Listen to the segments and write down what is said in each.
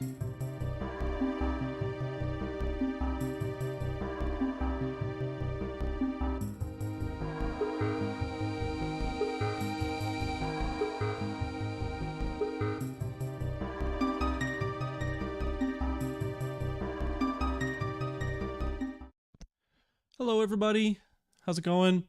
Hello everybody, how's it going?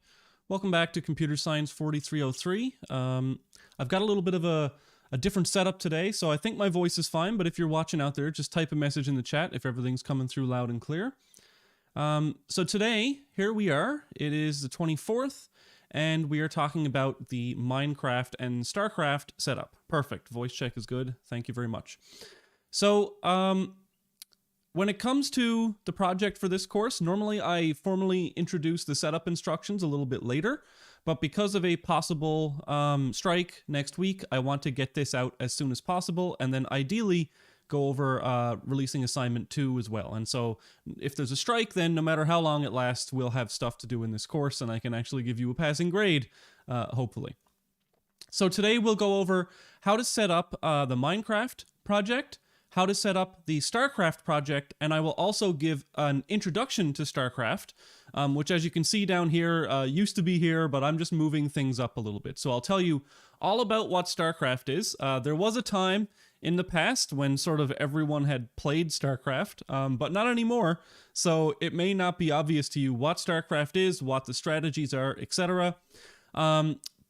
Welcome back to Computer Science 4303. I've got a little bit of a different setup today, so I think my voice is fine, but if you're watching out there, just type a message in the chat if everything's coming through loud and clear. So today, here we are, it is the 24th, and we are talking about the Minecraft and Starcraft setup. Perfect, voice check is good, thank you very much. So, when it comes to the project for this course, normally I formally introduce the setup instructions a little bit later, but because of a possible strike next week, I want to get this out as soon as possible, and then ideally go over releasing assignment 2 as well. And so if there's a strike, then no matter how long it lasts, we'll have stuff to do in this course, and I can actually give you a passing grade, hopefully. So today we'll go over how to set up the Minecraft project, how to set up the Starcraft project, and I will also give an introduction to Starcraft, which as you can see down here, used to be here, but I'm just moving things up a little bit. So I'll tell you all about what Starcraft is. There was a time in the past when sort of everyone had played Starcraft, but not anymore, so it may not be obvious to you what Starcraft is, what the strategies are, etc.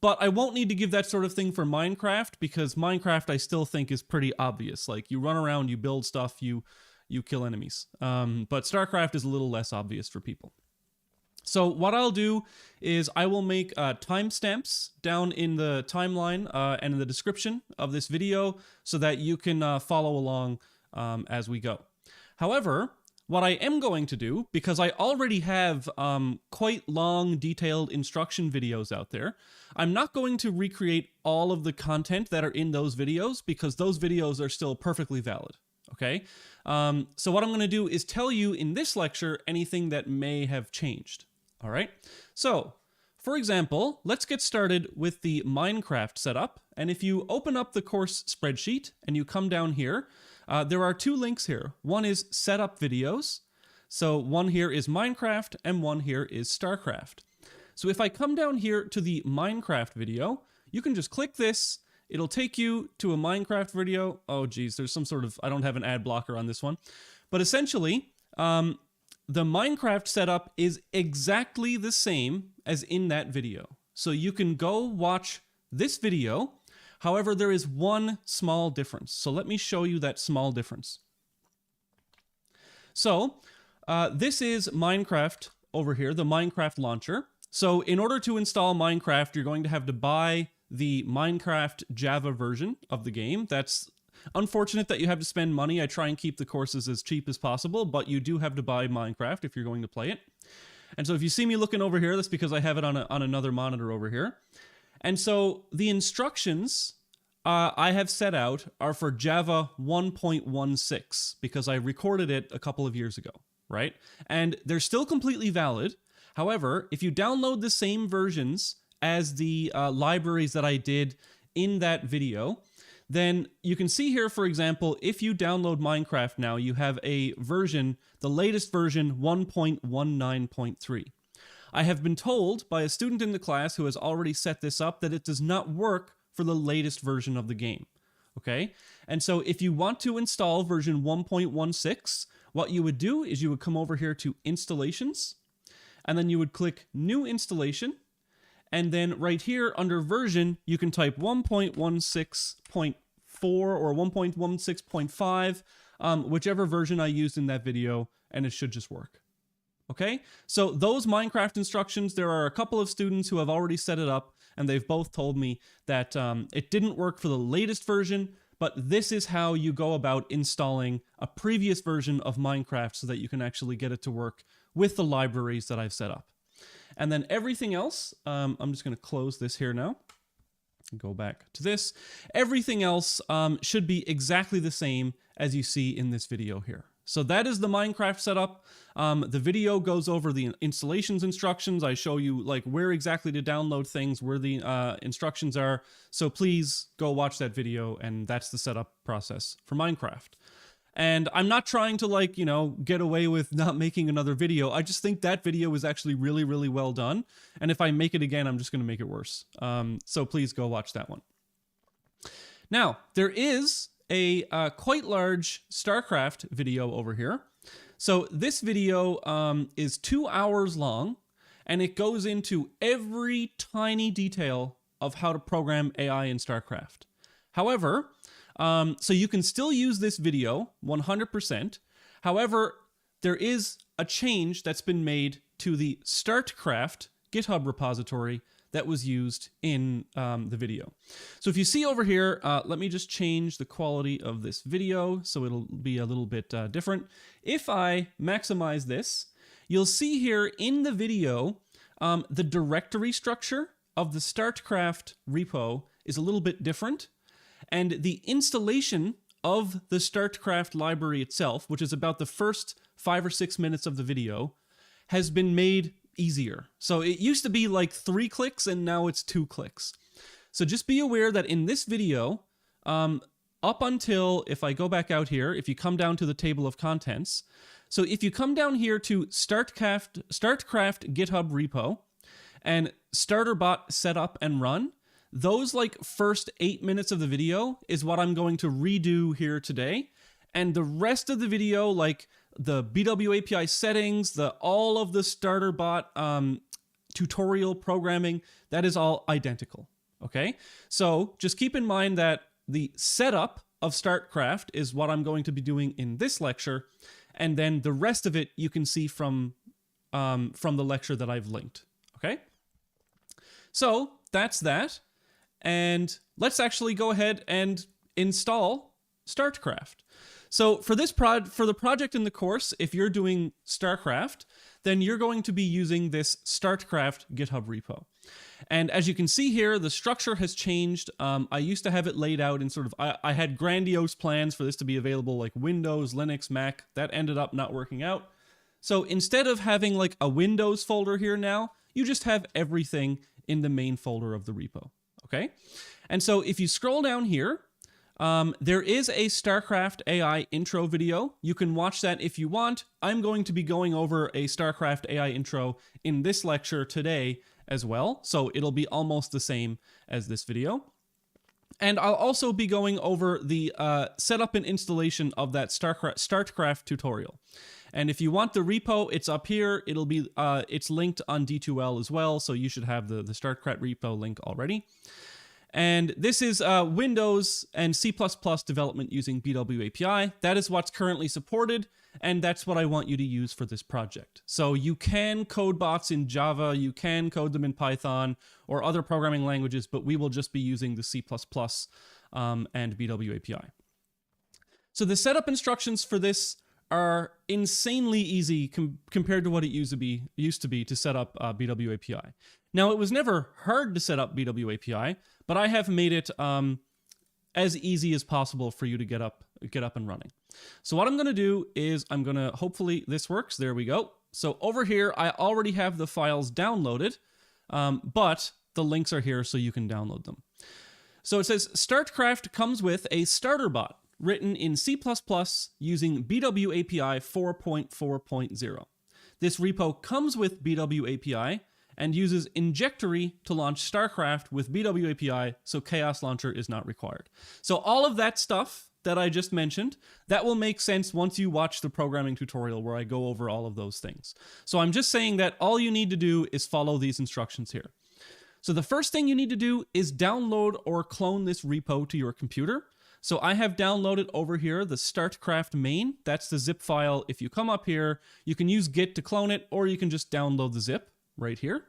But I won't need to give that sort of thing for Minecraft, because Minecraft I still think is pretty obvious. Like, you run around, you build stuff, you kill enemies. But Starcraft is a little less obvious for people. So what I'll do is I will make timestamps down in the timeline and in the description of this video so that you can follow along as we go. However, what I am going to do, because I already have quite long, detailed instruction videos out there, I'm not going to recreate all of the content that are in those videos, because those videos are still perfectly valid, okay? So what I'm going to do is tell you in this lecture anything that may have changed, all right? So, for example, let's get started with the Minecraft setup, and if you open up the course spreadsheet and you come down here, there are two links here. One is setup videos. So one here is Minecraft and one here is Starcraft. So if I come down here to the Minecraft video, you can just click this. It'll take you to a Minecraft video. Oh geez, there's some sort of, I don't have an ad blocker on this one. But essentially, the Minecraft setup is exactly the same as in that video. So you can go watch this video. However, there is one small difference. So let me show you that small difference. So this is Minecraft over here, the Minecraft launcher. So in order to install Minecraft, you're going to have to buy the Minecraft Java version of the game. That's unfortunate that you have to spend money. I try and keep the courses as cheap as possible, but you do have to buy Minecraft if you're going to play it. And so if you see me looking over here, that's because I have it on another monitor over here. And so the instructions I have set out are for Java 1.16 because I recorded it a couple of years ago, right? And they're still completely valid. However, if you download the same versions as the libraries that I did in that video, then you can see here, for example, if you download Minecraft now, you have a version, the latest version 1.19.3. I have been told by a student in the class who has already set this up that it does not work for the latest version of the game, okay? And so if you want to install version 1.16, what you would do is you would come over here to Installations, and then you would click New Installation, and then right here under Version, you can type 1.16.4 or 1.16.5, whichever version I used in that video, and it should just work. Okay, so those Minecraft instructions, there are a couple of students who have already set it up, and they've both told me that it didn't work for the latest version, but this is how you go about installing a previous version of Minecraft so that you can actually get it to work with the libraries that I've set up. And then everything else, I'm just going to close this here now. Go back to this. Everything else should be exactly the same as you see in this video here. So that is the Minecraft setup. The video goes over the installations instructions. I show you like where exactly to download things, where the instructions are. So please go watch that video, and that's the setup process for Minecraft. And I'm not trying to, like, you know, get away with not making another video. I just think that video was actually really, really well done. And if I make it again, I'm just going to make it worse. So please go watch that one. Now, there is a quite large Starcraft video over here. So this video is 2 hours long, and it goes into every tiny detail of how to program AI in Starcraft. However, so you can still use this video 100%. However, there is a change that's been made to the Starcraft GitHub repository that was used in the video. So if you see over here, let me just change the quality of this video so it'll be a little bit different. If I maximize this, you'll see here in the video, the directory structure of the Starcraft repo is a little bit different. And the installation of the Starcraft library itself, which is about the first 5 or 6 minutes of the video, has been made easier. So it used to be like 3 clicks and now it's 2 clicks. So just be aware that in this video, up until, if I go back out here, if you come down to the table of contents, so if you come down here to Starcraft GitHub repo and starterbot setup and run, those like first 8 minutes of the video is what I'm going to redo here today. And the rest of the video, like the BW API settings, all of the starterbot tutorial programming, that is all identical. Okay, so just keep in mind that the setup of Starcraft is what I'm going to be doing in this lecture, and then the rest of it you can see from the lecture that I've linked. Okay, so that's that. And let's actually go ahead and install Starcraft. So for this for the project in the course, if you're doing Starcraft, then you're going to be using this Starcraft GitHub repo. And as you can see here, the structure has changed. I used to have it laid out in sort of, I had grandiose plans for this to be available like Windows, Linux, Mac. That ended up not working out. So instead of having like a Windows folder here now, you just have everything in the main folder of the repo. Okay, and so if you scroll down here, there is a Starcraft AI intro video. You can watch that if you want. I'm going to be going over a Starcraft AI intro in this lecture today as well, so it'll be almost the same as this video. And I'll also be going over the setup and installation of that Starcraft tutorial. And if you want the repo, it's up here. It'll be it's linked on D2L as well, so you should have the Starcraft repo link already. And this is Windows and C++ development using BW API. That is what's currently supported, and that's what I want you to use for this project. So you can code bots in Java, you can code them in Python or other programming languages, but we will just be using the C++ and BW API. So the setup instructions for this are insanely easy compared to what it used to be to set up BW API. Now, it was never hard to set up BW API, but I have made it as easy as possible for you to get up and running. So what I'm going to do is I'm going to, hopefully this works. There we go. So over here, I already have the files downloaded, but the links are here so you can download them. So it says Starcraft comes with a starter bot written in C++ using BW API 4.4.0. This repo comes with BW API and uses Injectory to launch Starcraft with BW API, so Chaos Launcher is not required. So all of that stuff that I just mentioned, that will make sense once you watch the programming tutorial where I go over all of those things. So I'm just saying that all you need to do is follow these instructions here. So the first thing you need to do is download or clone this repo to your computer. So I have downloaded over here the Starcraft main. That's the zip file. If you come up here, you can use Git to clone it, or you can just download the zip right here.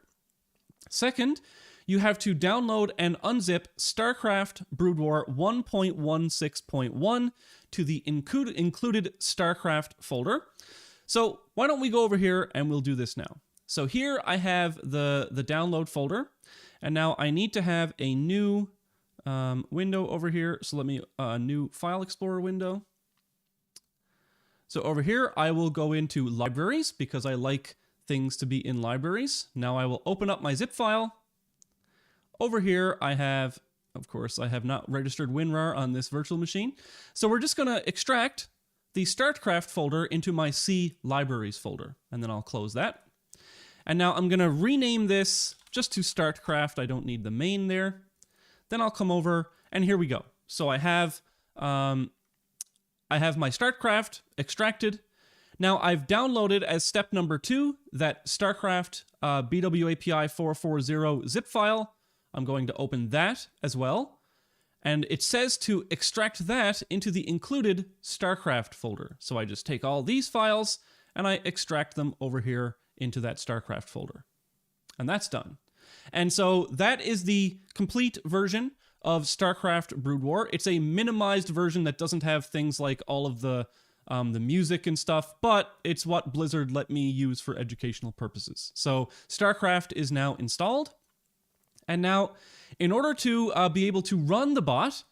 Second, you have to download and unzip Starcraft Brood War 1.16.1 to the included Starcraft folder. So why don't we go over here and we'll do this now. So here I have the download folder, and now I need to have a new window over here. So let me, new File Explorer window. So over here, I will go into libraries because I like things to be in libraries. Now I will open up my zip file. Over here, I have, of course, I have not registered WinRAR on this virtual machine. So we're just going to extract the Starcraft folder into my C libraries folder, and then I'll close that. And now I'm going to rename this just to Starcraft. I don't need the main there. Then I'll come over, and here we go. So I have my Starcraft extracted. Now I've downloaded as step number 2 that Starcraft BWAPI 440 zip file. I'm going to open that as well. And it says to extract that into the included Starcraft folder. So I just take all these files and I extract them over here into that Starcraft folder. And that's done. And so that is the complete version of Starcraft Brood War. It's a minimized version that doesn't have things like all of the music and stuff, but it's what Blizzard let me use for educational purposes. So Starcraft is now installed. And now, in order to be able to run the bot,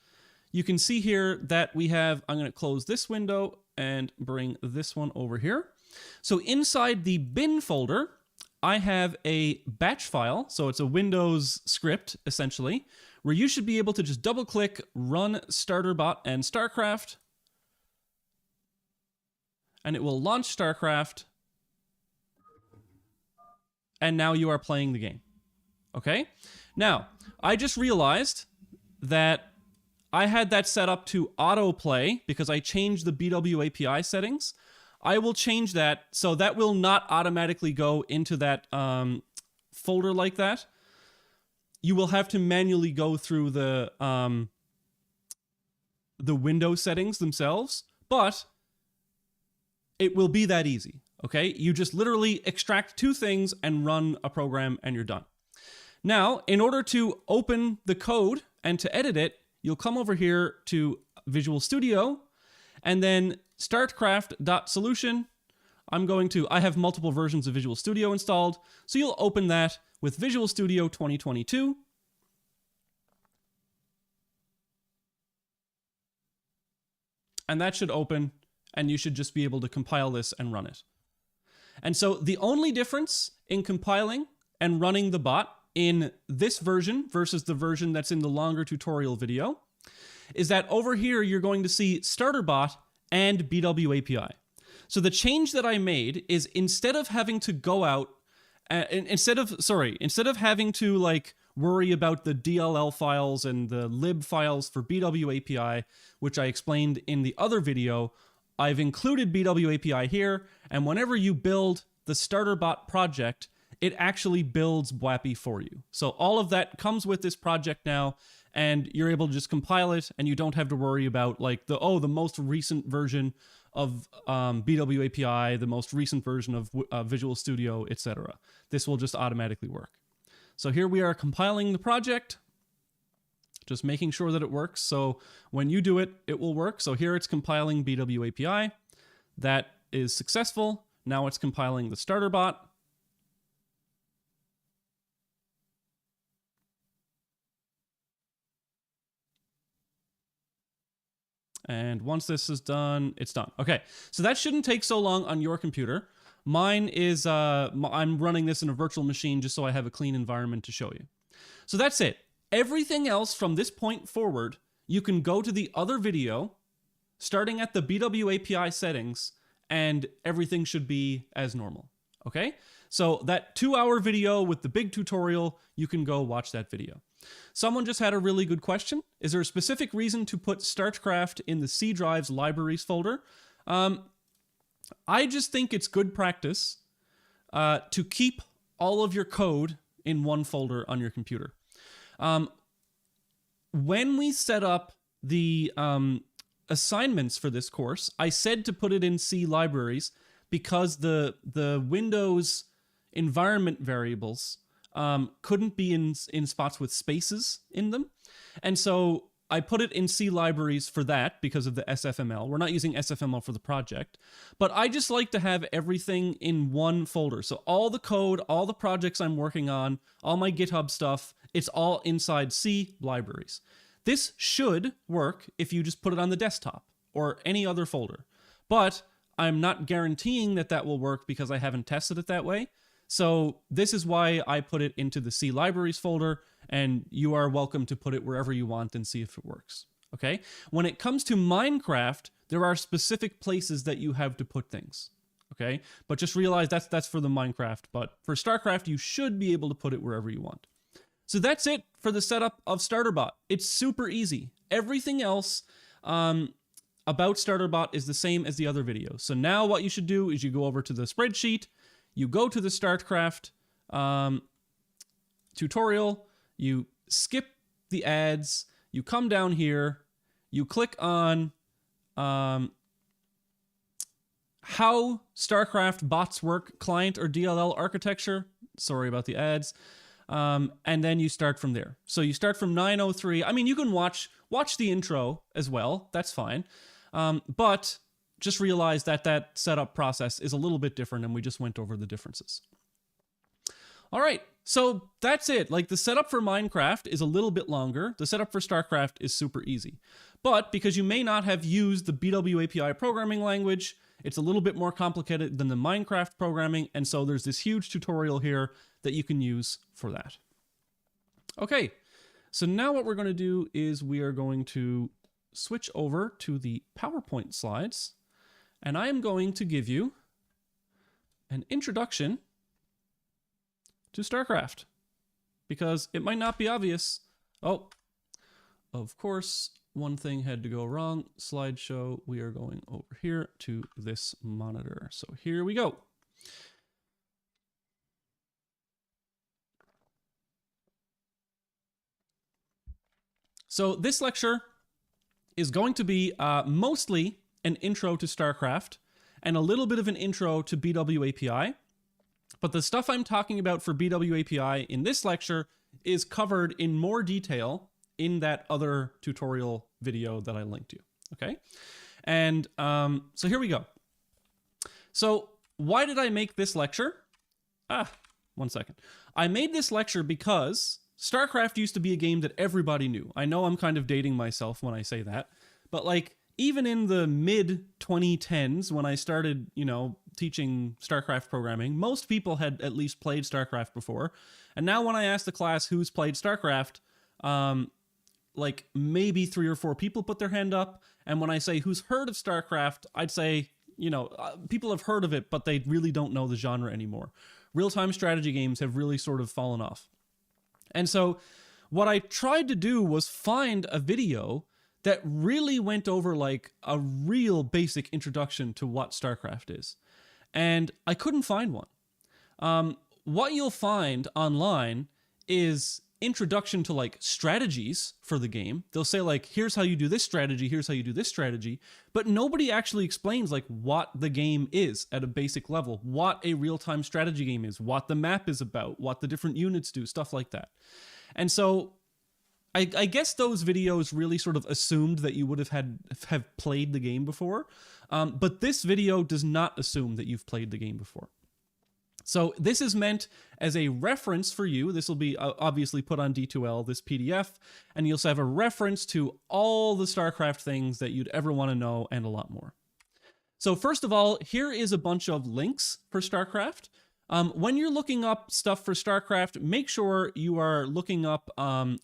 you can see here that we have, I'm going to close this window and bring this one over here. So inside the bin folder, I have a batch file. So it's a Windows script, essentially, where you should be able to just double click run starter bot and Starcraft. And it will launch Starcraft. And now you are playing the game. Okay? Now, I just realized that I had that set up to autoplay because I changed the BWAPI settings. I will change that so that will not automatically go into that folder like that. You will have to manually go through the window settings themselves, but it will be that easy, okay? You just literally extract 2 things and run a program and you're done. Now, in order to open the code and to edit it, you'll come over here to Visual Studio and then startcraft.solution. I have multiple versions of Visual Studio installed, so you'll open that with Visual Studio 2022. And that should open, and you should just be able to compile this and run it. And so the only difference in compiling and running the bot in this version versus the version that's in the longer tutorial video is that over here you're going to see starter bot and BWAPI. So the change that I made is instead of having to go out instead of having to like worry about the DLL files and the lib files for BWAPI, which I explained in the other video, I've included BWAPI here, and whenever you build the starter bot project, it actually builds BWAPI for you. So all of that comes with this project now, and you're able to just compile it, and you don't have to worry about like the most recent version of BWAPI, the most recent version of Visual Studio, etc. This will just automatically work. So here we are compiling the project, just making sure that it works. So when you do it, it will work. So here it's compiling BWAPI. That is successful. Now it's compiling the starter bot. And once this is done, it's done. Okay, so that shouldn't take so long on your computer. Mine is, I'm running this in a virtual machine just so I have a clean environment to show you. So that's it. Everything else from this point forward, you can go to the other video, starting at the BWAPI settings, and everything should be as normal, okay? So that 2-hour video with the big tutorial, you can go watch that video. Someone just had a really good question. Is there a specific reason to put Starcraft in the C drive's libraries folder? I just think it's good practice to keep all of your code in one folder on your computer. When we set up the assignments for this course, I said to put it in C libraries because the Windows environment variables couldn't be in spots with spaces in them. And so I put it in C libraries for that because of the SFML. We're not using SFML for the project, but I just like to have everything in one folder. So all the code, all the projects I'm working on, all my GitHub stuff, it's all inside C libraries. This should work if you just put it on the desktop or any other folder, but I'm not guaranteeing that that will work because I haven't tested it that way. So this is why I put it into the C libraries folder, and you are welcome to put it wherever you want and see if it works. Okay? When it comes to Minecraft, There are specific places that you have to put things, okay? But just realize that's for the Minecraft, but for StarCraft, you should be able to put it wherever you want. So that's it for the setup of StarterBot. It's super easy. Everything else about StarterBot is the same as the other videos. So now what you should do is you go over to the spreadsheet, you go to the StarCraft tutorial, you skip the ads, you come down here, you click on how StarCraft bots work, client or DLL architecture. Sorry about the ads. And then you start from there. So you start from 903. I mean, you can watch the intro as well. That's fine. But just realize that that setup process is a little bit different, and we just went over the differences. All right, so that's it. Like, the setup for Minecraft is a little bit longer. The setup for StarCraft is super easy. But because you may not have used the BW API programming language, it's a little bit more complicated than the Minecraft programming, and so there's this huge tutorial here that you can use for that. Okay, so now what we're going to do is we are going to switch over to the PowerPoint slides, and I am going to give you an introduction to StarCraft, because it might not be obvious. Oh, of course, one thing had to go wrong. Slideshow, we are going over here to this monitor. So here we go. So this lecture is going to be mostly an intro to StarCraft and a little bit of an intro to BW API. But the stuff I'm talking about for BW API in this lecture is covered in more detail in that other tutorial video that I linked to, okay? And so here we go. So why did I make this lecture? One second. I made this lecture because StarCraft used to be a game that everybody knew. I know I'm kind of dating myself when I say that, but like, even in the mid-2010s, when I started, you know, teaching StarCraft programming, most people had at least played StarCraft before. And now when I ask the class who's played StarCraft, like maybe 3 or 4 people put their hand up. And when I say who's heard of StarCraft, I'd say, you know, people have heard of it, but they really don't know the genre anymore. Real-time strategy games have really sort of fallen off. And so what I tried to do was find a video that really went over like a real basic introduction to what StarCraft is. And I couldn't find one. What you'll find online is introduction to like strategies for the game. They'll say like, here's how you do this strategy, here's how you do this strategy, but nobody actually explains like what the game is at a basic level, what a real-time strategy game is, what the map is about, what the different units do, stuff like that. And so I guess those videos really sort of assumed that you would have played the game before, but this video does not assume that you've played the game before. So this is meant as a reference for you. This will be obviously put on D2L, this PDF, and you'll have a reference to all the StarCraft things that you'd ever want to know and a lot more. So first of all, here is a bunch of links for StarCraft. When you're looking up stuff for StarCraft, make sure you are looking up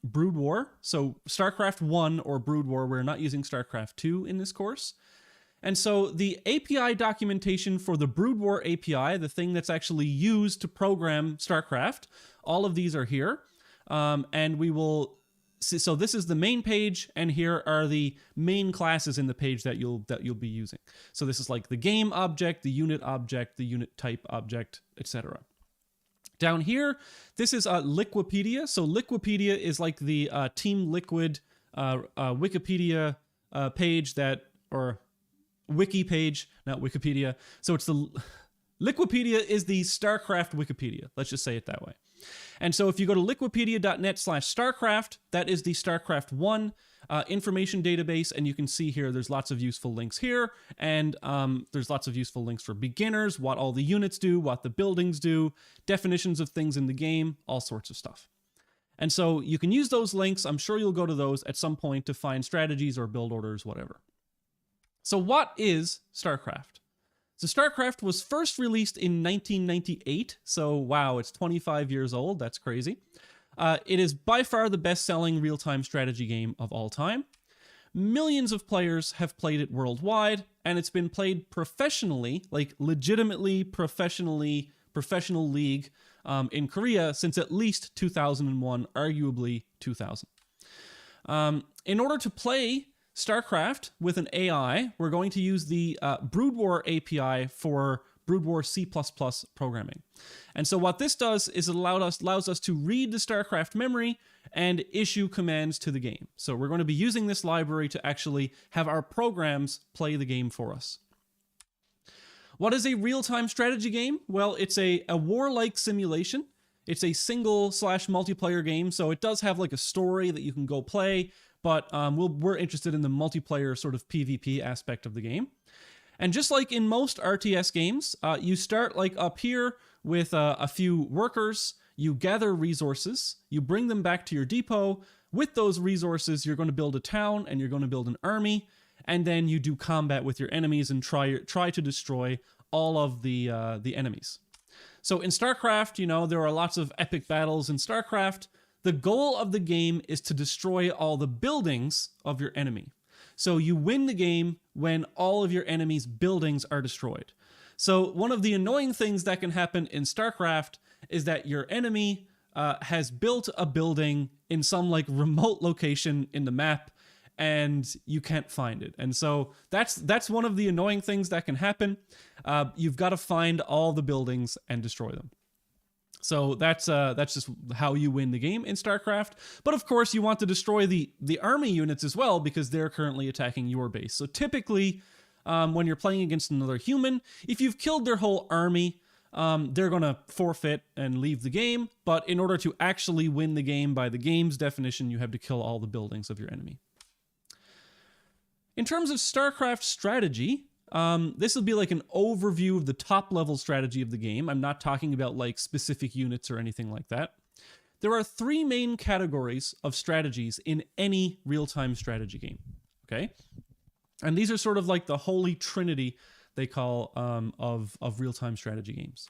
Brood War. So StarCraft 1 or Brood War, we're not using StarCraft 2 in this course. And so the API documentation for the Brood War API, the thing that's actually used to program StarCraft, all of these are here. And we will see, so this is the main page, and here are the main classes in the page that you'll be using. So this is like the game object, the unit type object, etc. Down here, this is Liquipedia. So Liquipedia is like the Team Liquid Wikipedia page that, or wiki page, not Wikipedia. So it's the Liquipedia is the StarCraft Wikipedia. Let's just say it that way. And so if you go to liquipedia.net/StarCraft, that is the StarCraft 1 information database, and you can see here there's lots of useful links here, and there's lots of useful links for beginners, what all the units do, what the buildings do, definitions of things in the game, all sorts of stuff. And so you can use those links. I'm sure you'll go to those at some point to find strategies or build orders, whatever. So what is StarCraft? So StarCraft was first released in 1998, so wow, it's 25 years old, that's crazy. It is by far the best-selling real-time strategy game of all time. millions of players have played it worldwide, and it's been played professionally, like legitimately professional league in Korea since at least 2001, arguably 2000. In order to play Starcraft with an AI, we're going to use the Brood War API for Brood War C++ programming. And so what this does is it allows us to read the Starcraft memory and issue commands to the game. So we're going to be using this library to actually have our programs play the game for us. What is a real-time strategy game? Well, it's a war-like simulation. It's a single/multiplayer game, so it does have like a story that you can go play, but we're interested in the multiplayer sort of PvP aspect of the game. And just like in most RTS games, you start like up here with a few workers, you gather resources, you bring them back to your depot. With those resources, you're going to build a town and you're going to build an army, and then you do combat with your enemies and try to destroy all of the enemies. So in StarCraft, you know, there are lots of epic battles in StarCraft. The goal of the game is to destroy all the buildings of your enemy. So you win the game when all of your enemies' buildings are destroyed. So one of the annoying things that can happen in StarCraft is that your enemy has built a building in some like remote location in the map, and you can't find it. And so that's one of the annoying things that can happen. You've got to find all the buildings and destroy them. So that's just how you win the game in StarCraft. But of course, you want to destroy the army units as well, because they're currently attacking your base. So typically, when you're playing against another human, if you've killed their whole army, they're going to forfeit and leave the game. But in order to actually win the game by the game's definition, you have to kill all the buildings of your enemy. In terms of StarCraft strategy, this will be like an overview of the top level strategy of the game. I'm not talking about like specific units or anything like that. There are three main categories of strategies in any real-time strategy game, okay? And these are sort of like the holy trinity, they call, of real-time strategy games.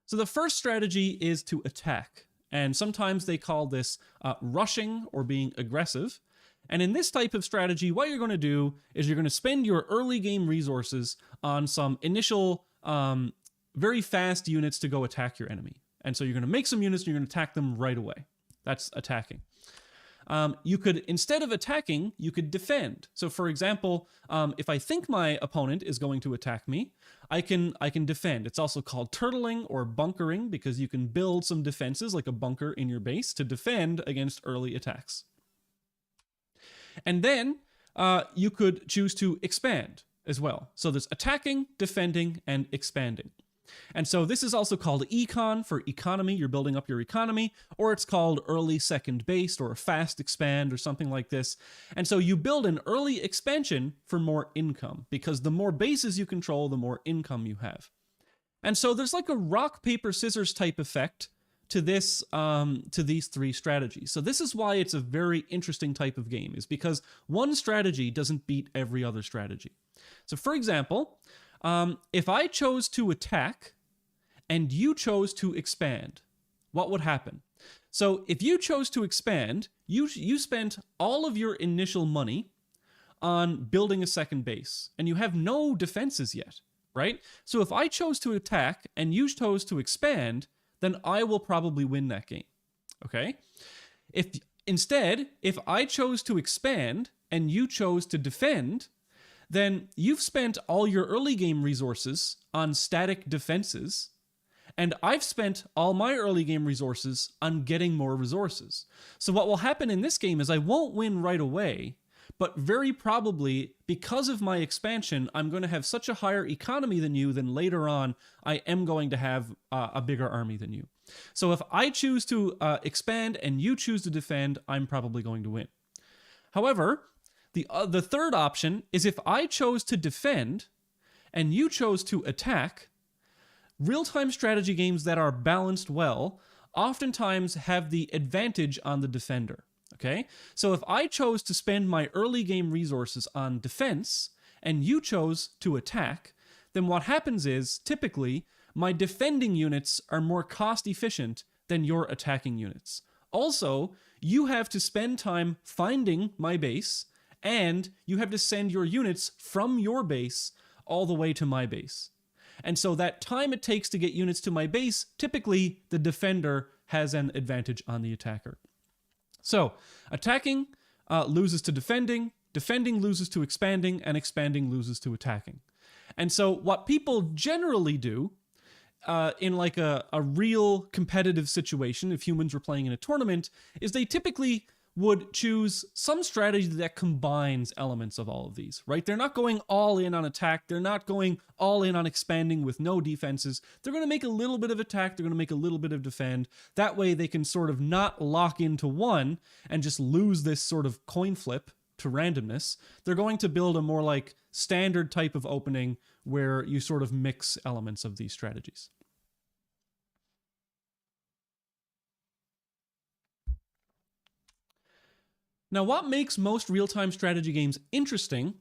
So the first strategy is to attack, and sometimes they call this rushing or being aggressive. And in this type of strategy, what you're going to do is you're going to spend your early game resources on some initial, very fast units to go attack your enemy. And so you're going to make some units and you're going to attack them right away. That's attacking. You could, instead of attacking, you could defend. So for example, if I think my opponent is going to attack me, I can defend. It's also called turtling or bunkering, because you can build some defenses like a bunker in your base to defend against early attacks. And then you could choose to expand as well. So there's attacking, defending, and expanding. And so this is also called econ for economy. You're building up your economy, or it's called early second base or fast expand or something like this. And so you build an early expansion for more income, because the more bases you control, the more income you have. And so there's like a rock, paper, scissors type effect to this, to these three strategies. So this is why it's a very interesting type of game, is because one strategy doesn't beat every other strategy. So for example, if I chose to attack and you chose to expand, what would happen? So if you chose to expand, you spent all of your initial money on building a second base, and you have no defenses yet, right? So if I chose to attack and you chose to expand, then I will probably win that game, okay? If I chose to expand and you chose to defend, then you've spent all your early game resources on static defenses, and I've spent all my early game resources on getting more resources. So what will happen in this game is I won't win right away, but very probably, because of my expansion, I'm going to have such a higher economy than you, then later on, I am going to have a bigger army than you. So if I choose to expand and you choose to defend, I'm probably going to win. However, the third option is if I chose to defend and you chose to attack, real-time strategy games that are balanced well oftentimes have the advantage on the defender. Okay, so if I chose to spend my early game resources on defense and you chose to attack, then what happens is typically my defending units are more cost efficient than your attacking units. Also, you have to spend time finding my base and you have to send your units from your base all the way to my base. And so that time it takes to get units to my base, typically the defender has an advantage on the attacker. So attacking loses to defending, defending loses to expanding, and expanding loses to attacking. And so what people generally do in like a real competitive situation, if humans were playing in a tournament, is they typically would choose some strategy that combines elements of all of these, right? They're not going all in on attack. They're not going all in on expanding with no defenses. They're going to make a little bit of attack. They're going to make a little bit of defend. That way they can sort of not lock into one and just lose this sort of coin flip to randomness. They're going to build a more like standard type of opening where you sort of mix elements of these strategies. Now, what makes most real-time strategy games interesting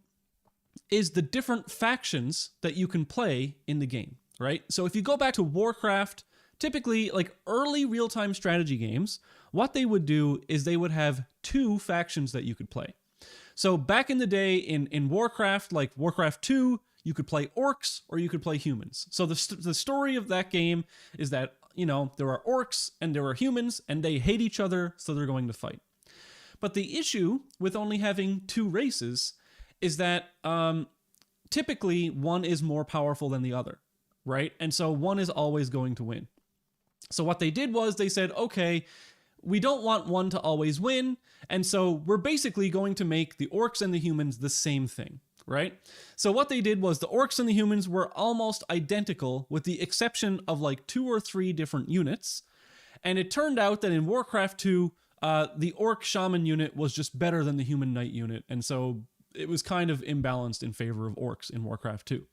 is the different factions that you can play in the game, right? So if you go back to Warcraft, typically like early real-time strategy games, what they would do is they would have two factions that you could play. So back in the day in Warcraft, like Warcraft 2, you could play orcs or you could play humans. So the story of that game is that, you know, there are orcs and there are humans and they hate each other, so they're going to fight. But the issue with only having two races is that typically one is more powerful than the other, right? And so one is always going to win. So what they did was they said, okay, we don't want one to always win, and so we're basically going to make the orcs and the humans the same thing, right? So what they did was the orcs and the humans were almost identical with the exception of like 2 or 3 different units. And it turned out that in Warcraft 2, the orc shaman unit was just better than the human knight unit, and so it was kind of imbalanced in favor of orcs in Warcraft 2.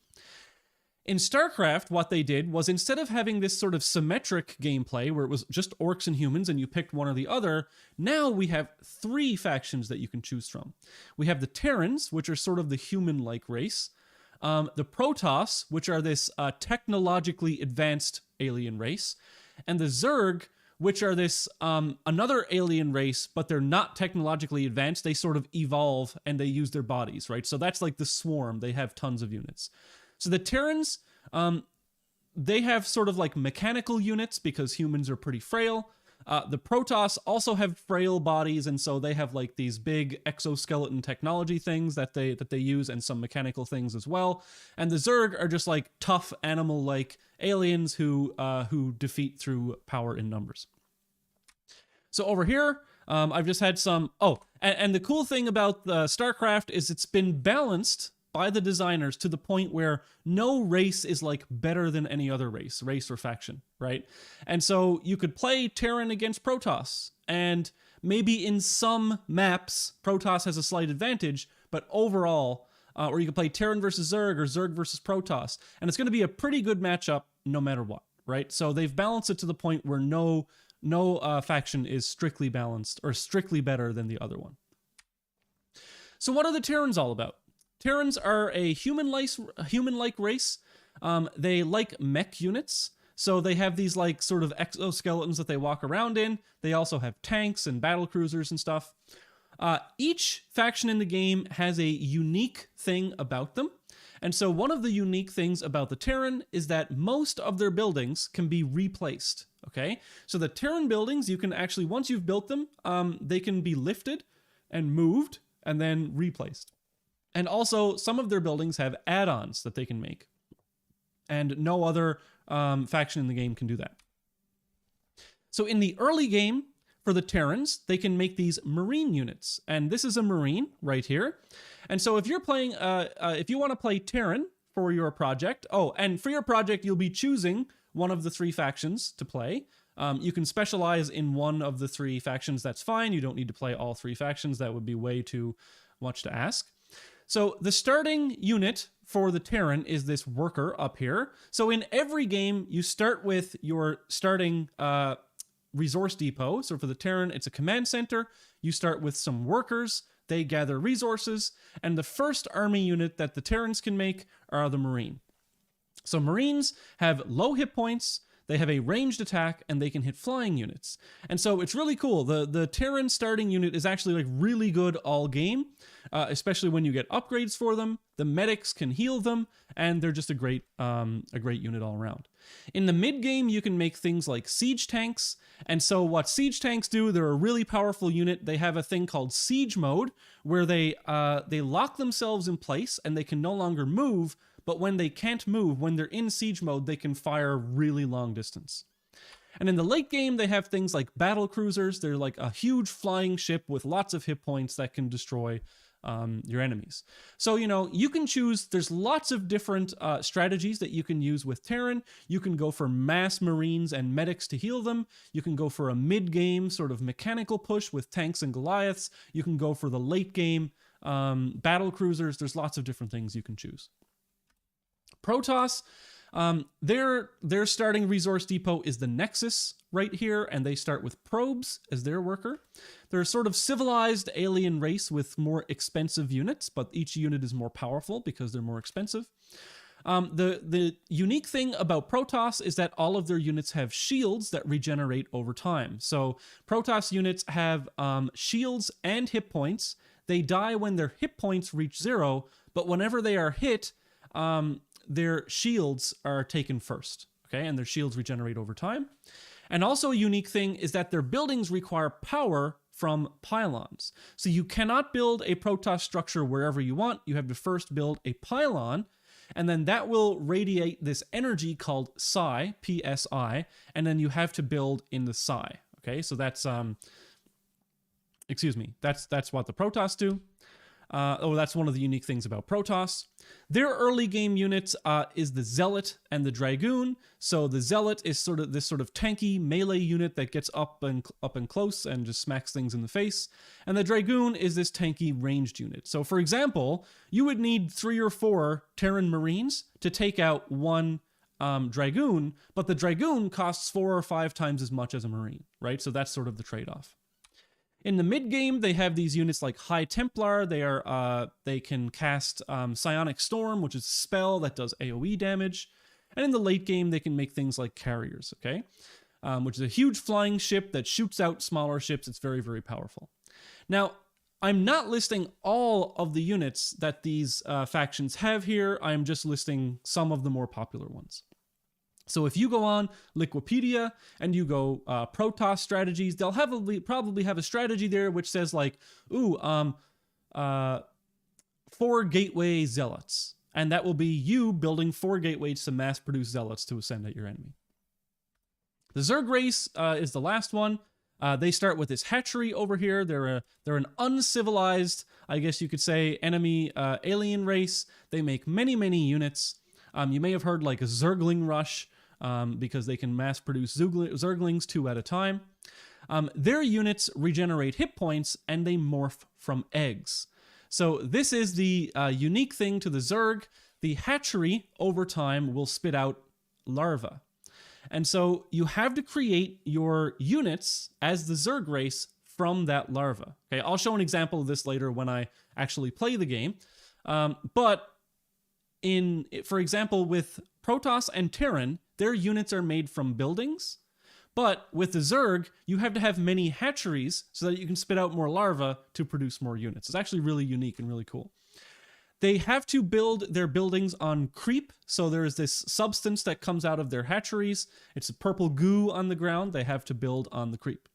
In Starcraft, what they did was instead of having this sort of symmetric gameplay where it was just orcs and humans and you picked one or the other, now we have 3 factions that you can choose from. We have the Terrans, which are sort of the human-like race, the Protoss, which are this technologically advanced alien race, and the Zerg, which are this another alien race, but they're not technologically advanced. They sort of evolve and they use their bodies, right? So that's like the Swarm. They have tons of units. So the Terrans, they have sort of like mechanical units because humans are pretty frail. The Protoss also have frail bodies, and so they have like these big exoskeleton technology things that they use, and some mechanical things as well. And the Zerg are just like tough animal-like aliens who defeat through power in numbers. So over here, I've just had some. Oh, and the cool thing about StarCraft is it's been balanced by the designers to the point where no race is like better than any other race or faction, right? And so you could play Terran against Protoss, and maybe in some maps, Protoss has a slight advantage, but overall, or you could play Terran versus Zerg or Zerg versus Protoss, and it's going to be a pretty good matchup no matter what, right? So they've balanced it to the point where no faction is strictly balanced or strictly better than the other one. So what are the Terrans all about? Terrans are a human-like race. They like mech units. So they have these like sort of exoskeletons that they walk around in. They also have tanks and battle cruisers and stuff. Each faction in the game has a unique thing about them. And so one of the unique things about the Terran is that most of their buildings can be replaced. Okay, so the Terran buildings, you can actually, once you've built them, they can be lifted and moved and then replaced. And also, some of their buildings have add-ons that they can make. And no other faction in the game can do that. So in the early game, for the Terrans, they can make these Marine units. And this is a Marine right here. And so if you're playing, if you want to play Terran for your project, and for your project, you'll be choosing one of the 3 factions to play. You can specialize in one of the 3 factions, that's fine. You don't need to play all 3 factions. That would be way too much to ask. So the starting unit for the Terran is this worker up here. So in every game, you start with your starting resource depot. So for the Terran, it's a command center. You start with some workers. They gather resources. And the first army unit that the Terrans can make are the Marine. So Marines have low hit points. They have a ranged attack, and they can hit flying units. And so it's really cool. The Terran starting unit is actually like really good all game. especially when you get upgrades for them. The medics can heal them, and they're just a great unit all around. In the mid game, you can make things like siege tanks. And so what siege tanks do, they're a really powerful unit. They have a thing called siege mode, where they lock themselves in place and they can no longer move. But when they can't move, when they're in siege mode, they can fire really long distance. And in the late game, they have things like battle cruisers. They're like a huge flying ship with lots of hit points that can destroy your enemies. So, you know, you can choose, there's lots of different strategies that you can use with Terran. You can go for mass marines and medics to heal them. You can go for a mid-game sort of mechanical push with tanks and Goliaths. You can go for the late game battle cruisers. There's lots of different things you can choose. Protoss, their starting resource depot is the Nexus right here, and they start with probes as their worker. They're a sort of civilized alien race with more expensive units, but each unit is more powerful because they're more expensive. The unique thing about Protoss is that all of their units have shields that regenerate over time. So Protoss units have shields and hit points. They die when their hit points reach 0, but whenever they are hit, their shields are taken first, okay? And their shields regenerate over time. And also a unique thing is that their buildings require power from pylons. So you cannot build a Protoss structure wherever you want. You have to first build a pylon, and then that will radiate this energy called psi, PSI, and then you have to build in the psi, okay? So that's, that's what the Protoss do. That's one of the unique things about Protoss. Their early game units is the Zealot and the Dragoon. So the Zealot is sort of this sort of tanky melee unit that gets up and close and just smacks things in the face. And the Dragoon is this tanky ranged unit. So for example, you would need 3 or 4 Terran Marines to take out one Dragoon, but the Dragoon costs 4 or 5 times as much as a Marine, right? So that's sort of the trade-off. In the mid-game, they have these units like High Templar. They can cast Psionic Storm, which is a spell that does AoE damage. And in the late game, they can make things like Carriers, okay? Which is a huge flying ship that shoots out smaller ships. It's very, very powerful. Now, I'm not listing all of the units that these factions have here. I'm just listing some of the more popular ones. So if you go on Liquipedia and you go Protoss strategies, they'll probably have a strategy there which says like, 4 gateway zealots. And that will be you building 4 gateways to mass produce zealots to ascend at your enemy. The Zerg race is the last one. They start with this hatchery over here. They're an uncivilized, I guess you could say, enemy alien race. They make many, many units. You may have heard like a Zergling rush, because they can mass produce Zerglings 2 at a time. Their units regenerate hit points and they morph from eggs. So this is the unique thing to the Zerg. The hatchery over time will spit out larvae. And so you have to create your units as the Zerg race from that larva. Okay, I'll show an example of this later when I actually play the game. But for example, with Protoss and Terran, their units are made from buildings. But with the Zerg, you have to have many hatcheries so that you can spit out more larvae to produce more units. It's actually really unique and really cool. They have to build their buildings on creep. So there is this substance that comes out of their hatcheries. It's a purple goo on the ground. They have to build on the creep.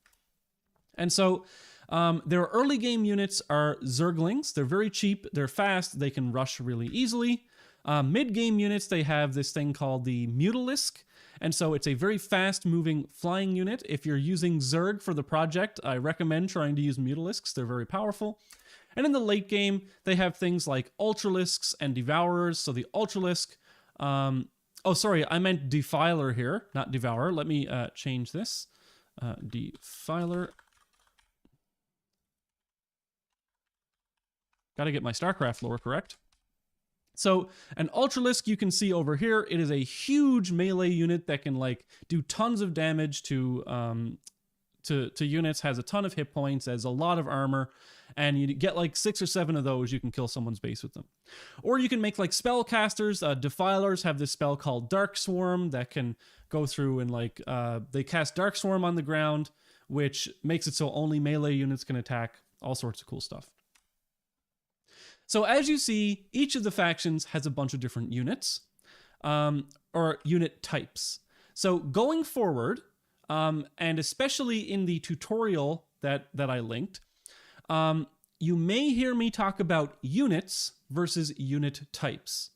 And so their early game units are Zerglings. They're very cheap. They're fast. They can rush really easily. Mid-game units, they have this thing called the Mutalisk, and so it's a very fast-moving flying unit. If you're using Zerg for the project, I recommend trying to use Mutalisks. They're very powerful. And in the late game, they have things like Ultralisks and Devourers. So the Ultralisk... oh, sorry, I meant Defiler here, not Devourer. Let me change this. Defiler. Gotta get my Starcraft lore correct. So an Ultralisk you can see over here, it is a huge melee unit that can like do tons of damage to units, has a ton of hit points, has a lot of armor, and you get like 6 or 7 of those, you can kill someone's base with them. Or you can make like spellcasters. Defilers have this spell called Dark Swarm that can go through and like, they cast Dark Swarm on the ground, which makes it so only melee units can attack, all sorts of cool stuff. So as you see, each of the factions has a bunch of different units, or unit types. So going forward, and especially in the tutorial that I linked, you may hear me talk about units versus unit types.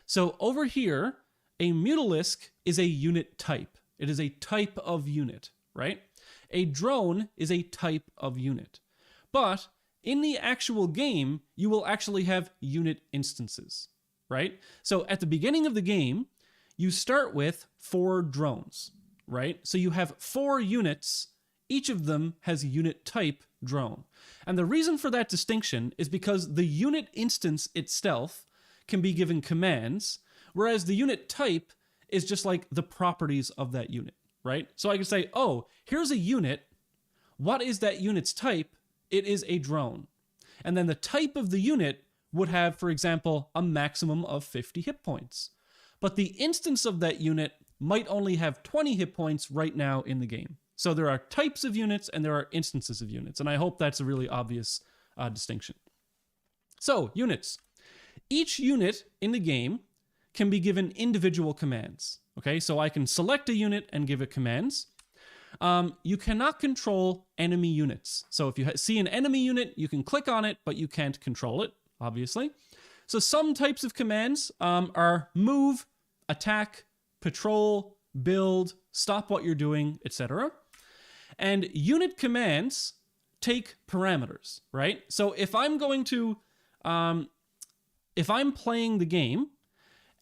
So over here, a mutalisk is a unit type. It is a type of unit, right? A drone is a type of unit. But in the actual game, you will actually have unit instances, right? So at the beginning of the game, you start with 4 drones, right? So you have 4 units. Each of them has unit type drone. And the reason for that distinction is because the unit instance itself can be given commands, whereas the unit type is just like the properties of that unit, right? So I can say, oh, here's a unit. What is that unit's type? It is a drone. And then the type of the unit would have, for example, a maximum of 50 hit points. But the instance of that unit might only have 20 hit points right now in the game. So there are types of units and there are instances of units. And I hope that's a really obvious distinction. So, units. Each unit in the game can be given individual commands. Okay, so I can select a unit and give it commands. You cannot control enemy units. So if you see an enemy unit, you can click on it, but you can't control it, obviously. So some types of commands are move, attack, patrol, build, stop what you're doing, etc. And unit commands take parameters, right? So if I'm going to, if I'm playing the game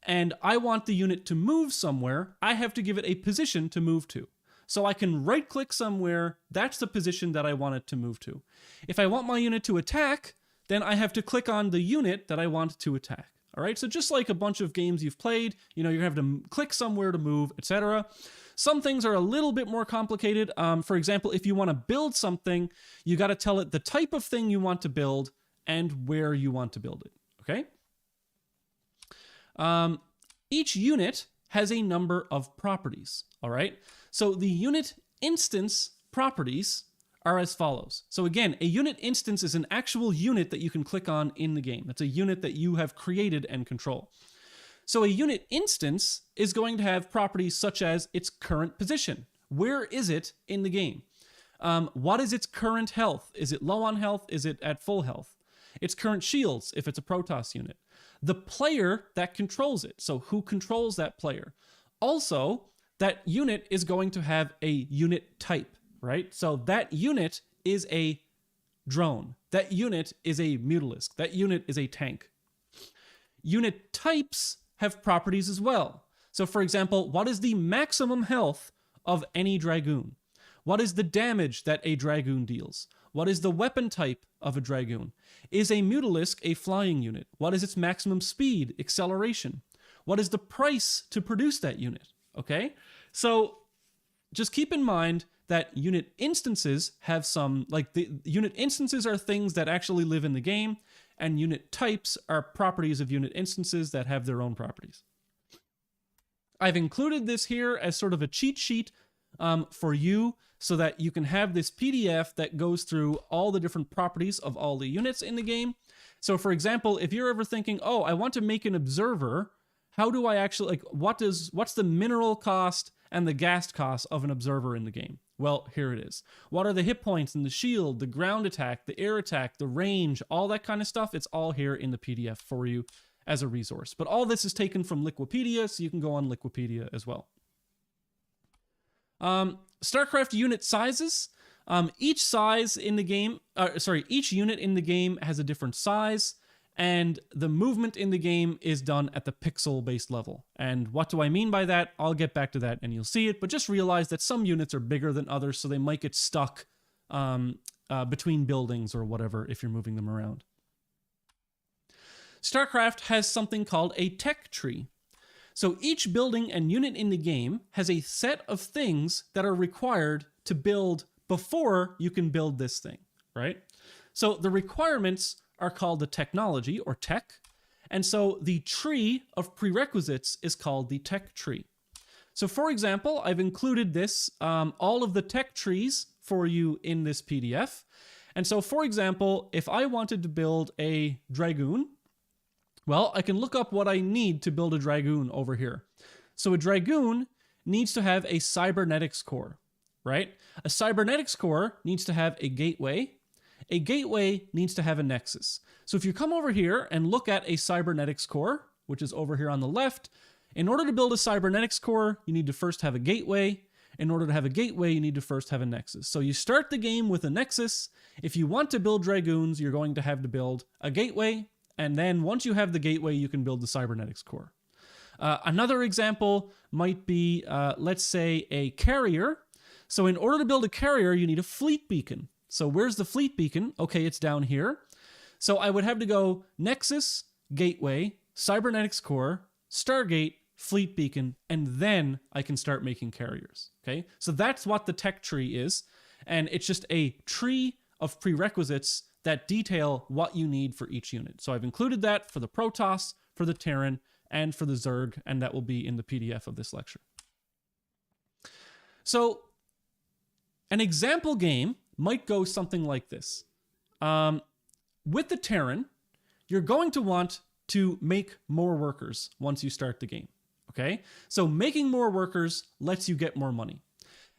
and I want the unit to move somewhere, I have to give it a position to move to. So I can right click somewhere, that's the position that I want it to move to. If I want my unit to attack, then I have to click on the unit that I want to attack. All right, so just like a bunch of games you've played, you know, you're gonna have to click somewhere to move, etc. Some things are a little bit more complicated. For example, if you want to build something, you got to tell it the type of thing you want to build and where you want to build it, okay? Each unit has a number of properties, all right? So the unit instance properties are as follows. So again, a unit instance is an actual unit that you can click on in the game. That's a unit that you have created and control. So a unit instance is going to have properties such as its current position. Where is it in the game? What is its current health? Is it low on health? Is it at full health? Its current shields, if it's a Protoss unit. The player that controls it. So who controls that player? Also, that unit is going to have a unit type, right? So that unit is a drone. That unit is a mutalisk. That unit is a tank. Unit types have properties as well. So for example, what is the maximum health of any Dragoon? What is the damage that a Dragoon deals? What is the weapon type of a Dragoon? Is a mutalisk a flying unit? What is its maximum speed, acceleration? What is the price to produce that unit? Okay, so just keep in mind that unit instances have some, like the unit instances are things that actually live in the game, and unit types are properties of unit instances that have their own properties. I've included this here as sort of a cheat sheet for you so that you can have this PDF that goes through all the different properties of all the units in the game. So for example, if you're ever thinking, oh, I want to make an observer, how do I actually, like, what's the mineral cost and the gas cost of an observer in the game? Well, here it is. What are the hit points and the shield, the ground attack, the air attack, the range, all that kind of stuff? It's all here in the PDF for you as a resource. But all this is taken from Liquipedia, so you can go on Liquipedia as well. Starcraft unit sizes. Each size in the game, each unit in the game has a different size, and the movement in the game is done at the pixel-based level. And what do I mean by that? I'll get back to that and you'll see it, but just realize that some units are bigger than others, so they might get stuck between buildings or whatever if you're moving them around. Starcraft has something called a tech tree. So each building and unit in the game has a set of things that are required to build before you can build this thing, right? So the requirements are called the technology, or tech, and so the tree of prerequisites is called the tech tree. So for example, I've included this, all of the tech trees for you in this PDF. And so for example, if I wanted to build a Dragoon, Well, I can look up what I need to build a Dragoon over here. So a Dragoon needs to have a cybernetics core, right? A cybernetics core needs to have a gateway. A gateway needs to have a nexus. So if you come over here and look at a cybernetics core, which is over here on the left, in order to build a cybernetics core, you need to first have a gateway. In order to have a gateway, you need to first have a nexus. So you start the game with a nexus. If you want to build Dragoons, you're going to have to build a gateway. And then once you have the gateway, you can build the cybernetics core. Another example might be, let's say, a carrier. So in order to build a carrier, you need a fleet beacon. So where's the fleet beacon? Okay, it's down here. So I would have to go Nexus, Gateway, Cybernetics Core, Stargate, Fleet Beacon, and then I can start making carriers. Okay, so that's what the tech tree is. And it's just a tree of prerequisites that detail what you need for each unit. So I've included that for the Protoss, for the Terran, and for the Zerg, and that will be in the PDF of this lecture. So an example game might go something like this. With the Terran, you're going to want to make more workers once you start the game, okay? So making more workers lets you get more money.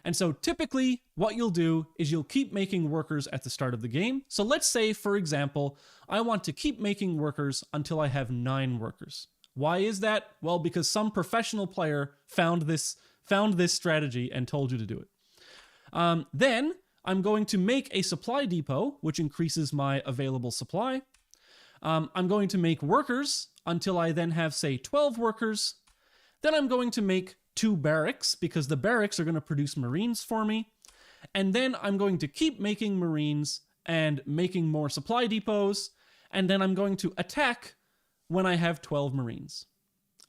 And so typically what you'll do is you'll keep making workers at the start of the game. So let's say, for example, I want to keep making workers until I have 9 workers. Why is that? Well, because some professional player found this strategy and told you to do it. Then I'm going to make a supply depot, which increases my available supply. I'm going to make workers until I then have, say, 12 workers. Then I'm going to make 2 barracks, because the barracks are going to produce Marines for me. And then I'm going to keep making Marines and making more supply depots. And then I'm going to attack when I have 12 Marines.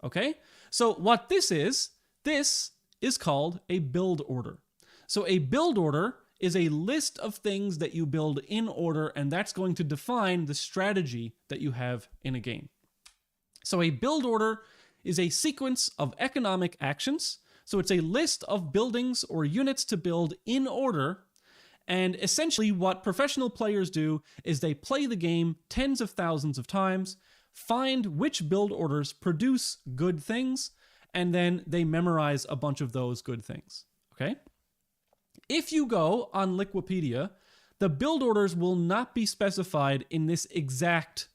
Okay? So what this is called a build order. So a build order is a list of things that you build in order, and that's going to define the strategy that you have in a game. So a build order is a sequence of economic actions. So it's a list of buildings or units to build in order. And essentially what professional players do is they play the game tens of thousands of times, find which build orders produce good things, and then they memorize a bunch of those good things. Okay? If you go on Liquipedia, the build orders will not be specified in this exact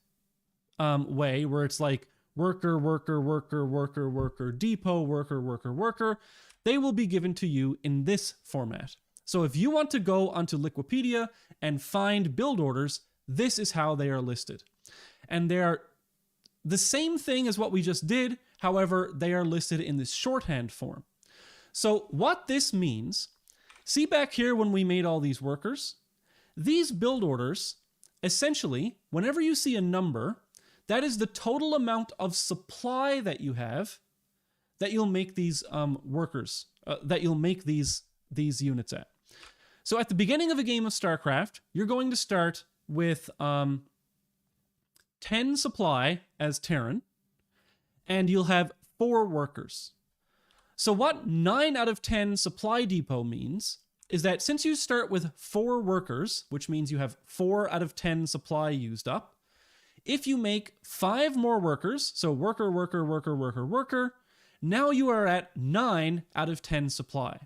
way, where it's like worker, worker, worker, worker, worker, depot, worker, worker, worker. They will be given to you in this format. So if you want to go onto Liquipedia and find build orders, this is how they are listed. And they are the same thing as what we just did, however, they are listed in this shorthand form. So what this means, see back here when we made all these workers? These build orders, essentially, whenever you see a number, that is the total amount of supply that you have that you'll make these workers, that you'll make these units at. So at the beginning of a game of StarCraft, you're going to start with 10 supply as Terran, and you'll have 4 workers. So what 9 out of 10 supply depot means is that since you start with 4 workers, which means you have 4 out of 10 supply used up, if you make 5 more workers, so worker, worker, worker, worker, worker, now you are at 9 out of 10 supply.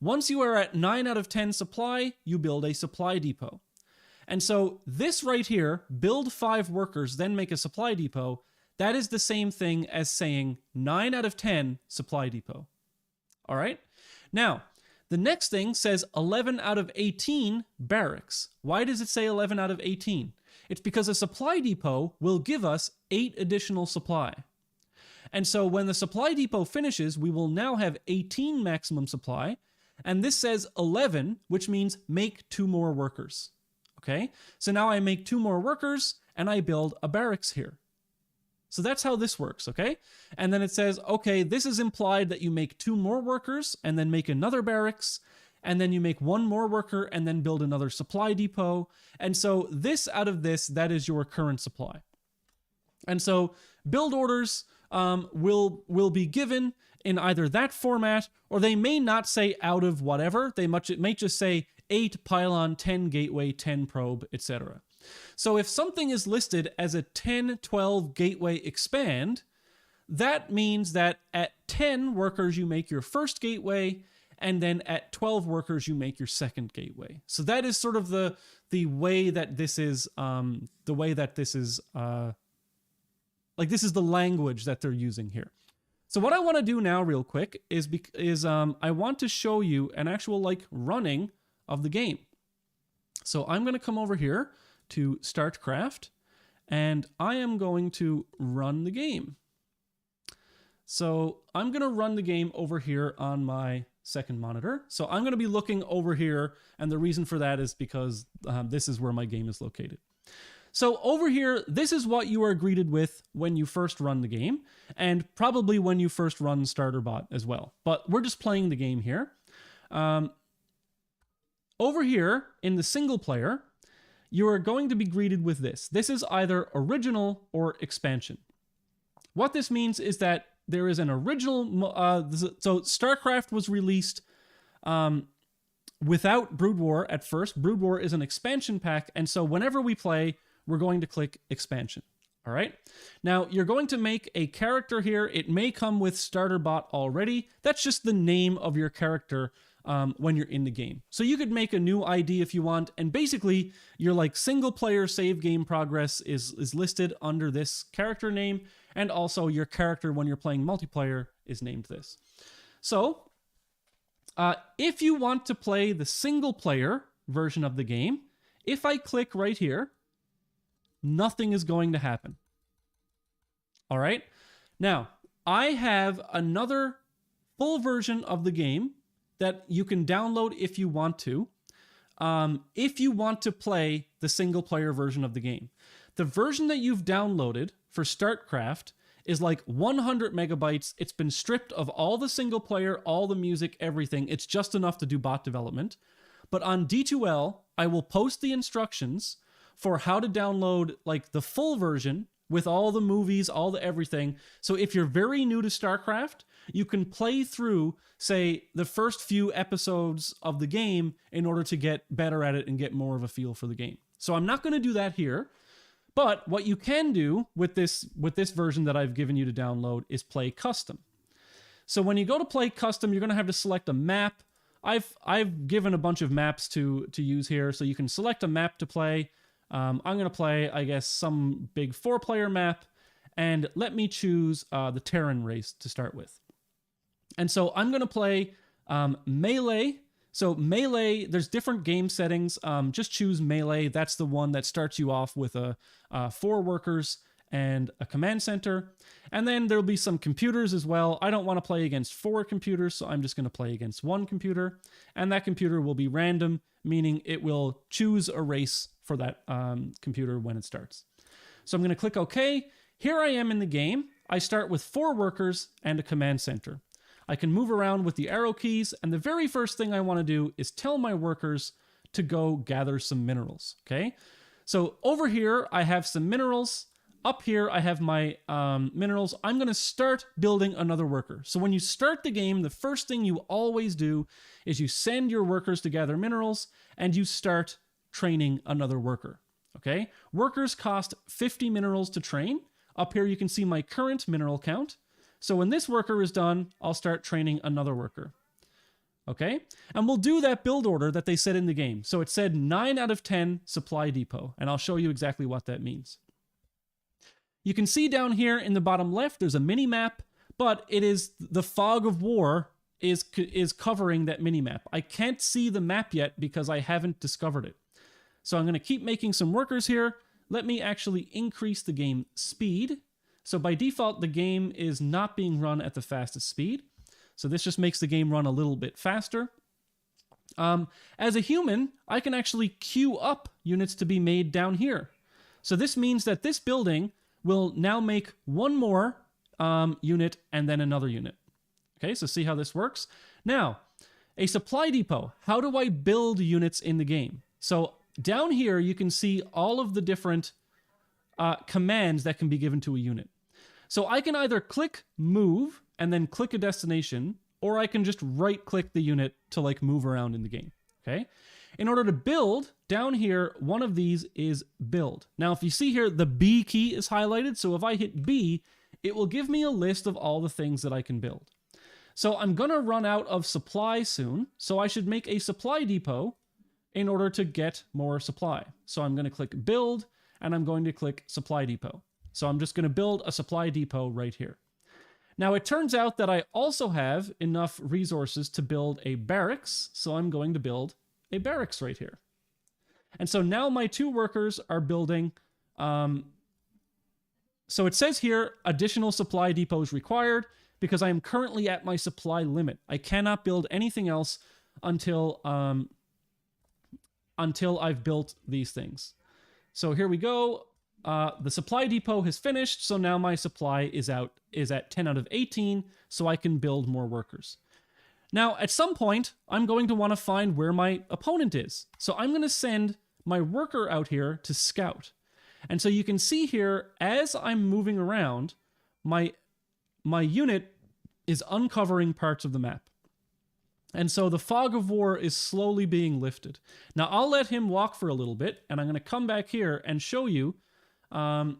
Once you are at 9 out of 10 supply, you build a supply depot. And so this right here, build 5 workers, then make a supply depot, that is the same thing as saying 9 out of 10 supply depot. All right? Now, the next thing says 11 out of 18 barracks. Why does it say 11 out of 18? It's because a supply depot will give us 8 additional supply. And so when the supply depot finishes, we will now have 18 maximum supply. And this says 11, which means make 2 more workers. Okay? So now I make 2 more workers and I build a barracks here. So that's how this works, okay? And then it says, okay, this is implied that you make 2 more workers and then make another barracks, and then you make 1 more worker and then build another supply depot. And so this out of this, that is your current supply. And so build orders will be given in either that format, or they may not say out of whatever. It may just say 8 pylon, 10 gateway, 10 probe, etc. So if something is listed as a 1012 gateway expand, that means that at 10 workers you make your first gateway, and then at 12 workers you make your second gateway. So that is sort of the way that this is this is the language that they're using here. So what I want to do now real quick is I want to show you an actual running of the game. So I'm going to come over here to Starcraft, and I am going to run the game. So I'm going to run the game over here on my second monitor. So I'm going to be looking over here, and the reason for that is because this is where my game is located. So over here, this is what you are greeted with when you first run the game, and probably when you first run StarterBot as well. But we're just playing the game here. Over here in the single player, you are going to be greeted with this. This is either original or expansion. What this means is that there is an original, so StarCraft was released without Brood War at first. Brood War is an expansion pack, and so whenever we play, we're going to click expansion. All right. Now you're going to make a character here. It may come with StarterBot already. That's just the name of your character when you're in the game. So you could make a new ID if you want, and basically your single player save game progress is listed under this character name, and also your character when you're playing multiplayer is named this. So if you want to play the single player version of the game, if I click right here, nothing is going to happen. All right. Now, I have another full version of the game that you can download if you want to play the single player version of the game. The version that you've downloaded for Starcraft is 100 megabytes. It's been stripped of all the single player, all the music, everything. It's just enough to do bot development. But on D2L, I will post the instructions for how to download the full version with all the movies, all the everything. So if you're very new to StarCraft, you can play through, say, the first few episodes of the game in order to get better at it and get more of a feel for the game. So I'm not going to do that here. But what you can do with this version that I've given you to download is play custom. So when you go to play custom, you're going to have to select a map. I've given a bunch of maps to use here, so you can select a map to play. I'm going to play, I guess, some big 4-player map, and let me choose the Terran race to start with. And so I'm going to play Melee. So Melee, there's different game settings. Just choose Melee. That's the one that starts you off with 4 workers and a command center. And then there'll be some computers as well. I don't want to play against 4 computers, so I'm just going to play against 1 computer. And that computer will be random, meaning it will choose a race for that computer when it starts. So I'm going to click OK. Here I am in the game. I start with 4 workers and a command center. I can move around with the arrow keys, and the very first thing I want to do is tell my workers to go gather some minerals, okay? So over here, I have some minerals. Up here, I have my minerals. I'm going to start building another worker. So when you start the game, the first thing you always do is you send your workers to gather minerals, and you start training another worker, okay? Workers cost 50 minerals to train. Up here, you can see my current mineral count. So when this worker is done, I'll start training another worker. Okay? And we'll do that build order that they said in the game. So it said 9 out of 10 supply depot, and I'll show you exactly what that means. You can see down here in the bottom left, there's a mini map, but it is the fog of war is covering that mini map. I can't see the map yet because I haven't discovered it. So I'm going to keep making some workers here. Let me actually increase the game speed. So by default, the game is not being run at the fastest speed. So this just makes the game run a little bit faster. As a human, I can actually queue up units to be made down here. So this means that this building will now make one more unit and then another unit. Okay, so see how this works? Now, a supply depot. How do I build units in the game? So down here, you can see all of the different commands that can be given to a unit. So I can either click move and then click a destination, or I can just right click the unit to move around in the game. Okay. In order to build, down here, one of these is build. Now, if you see here, the B key is highlighted. So if I hit B, it will give me a list of all the things that I can build. So I'm going to run out of supply soon. So I should make a supply depot in order to get more supply. So I'm going to click build and I'm going to click supply depot. So I'm just going to build a supply depot right here. Now it turns out that I also have enough resources to build a barracks. So I'm going to build a barracks right here. And so now my 2 workers are building. So it says here, additional supply depots required because I am currently at my supply limit. I cannot build anything else until I've built these things. So here we go. The supply depot has finished. So now my supply is at 10 out of 18. So I can build more workers. Now, at some point, I'm going to want to find where my opponent is. So I'm going to send my worker out here to scout. And so you can see here, as I'm moving around, my unit is uncovering parts of the map. And so the fog of war is slowly being lifted. Now I'll let him walk for a little bit, and I'm going to come back here and show you. So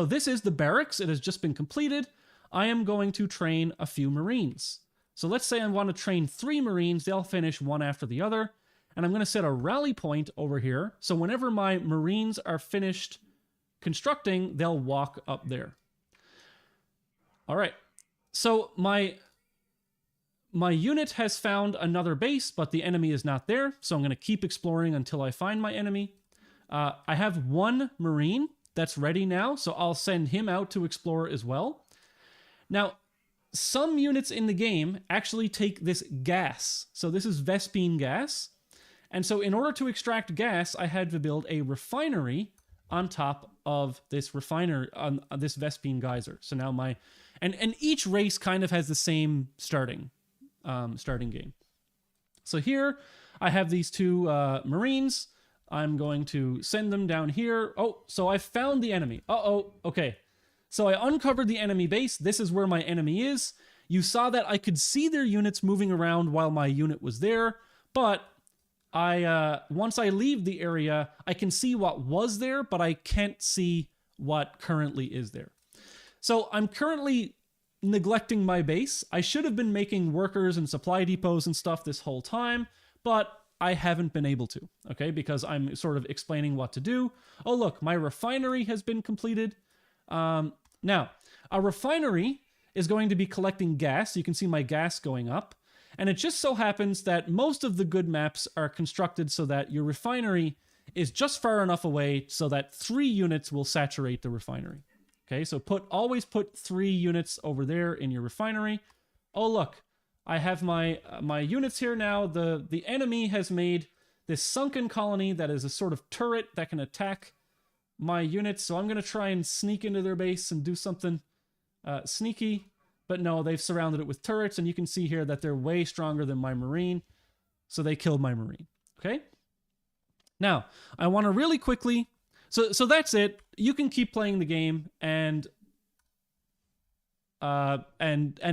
this is the barracks. It has just been completed. I am going to train a few Marines. So let's say I want to train 3 Marines. They'll finish one after the other. And I'm going to set a rally point over here. So whenever my Marines are finished constructing, they'll walk up there. All right. So my unit has found another base, but the enemy is not there. So I'm going to keep exploring until I find my enemy. I have 1 Marine that's ready now. So I'll send him out to explore as well. Now, some units in the game actually take this gas. So this is Vespene gas. And so in order to extract gas, I had to build a refinery on top of this refiner, on this Vespene geyser. So now and each race kind of has the same starting game. So here I have these 2 Marines. I'm going to send them down here. Oh, so I found the enemy. Okay. So I uncovered the enemy base. This is where my enemy is. You saw that I could see their units moving around while my unit was there, but once I leave the area, I can see what was there, but I can't see what currently is there. So I'm currently neglecting my base. I should have been making workers and supply depots and stuff this whole time, but I haven't been able to, okay, because I'm sort of explaining what to do. Oh, look, my refinery has been completed. Now, a refinery is going to be collecting gas. You can see my gas going up. And it just so happens that most of the good maps are constructed so that your refinery is just far enough away so that 3 units will saturate the refinery. Okay, so always put 3 units over there in your refinery. Oh, look, I have my units here now. The enemy has made this sunken colony that is a sort of turret that can attack my units. So I'm going to try and sneak into their base and do something sneaky. But no, they've surrounded it with turrets, and you can see here that they're way stronger than my Marine. So they killed my Marine. Okay? Now, I want to really quickly... So that's it. You can keep playing the game and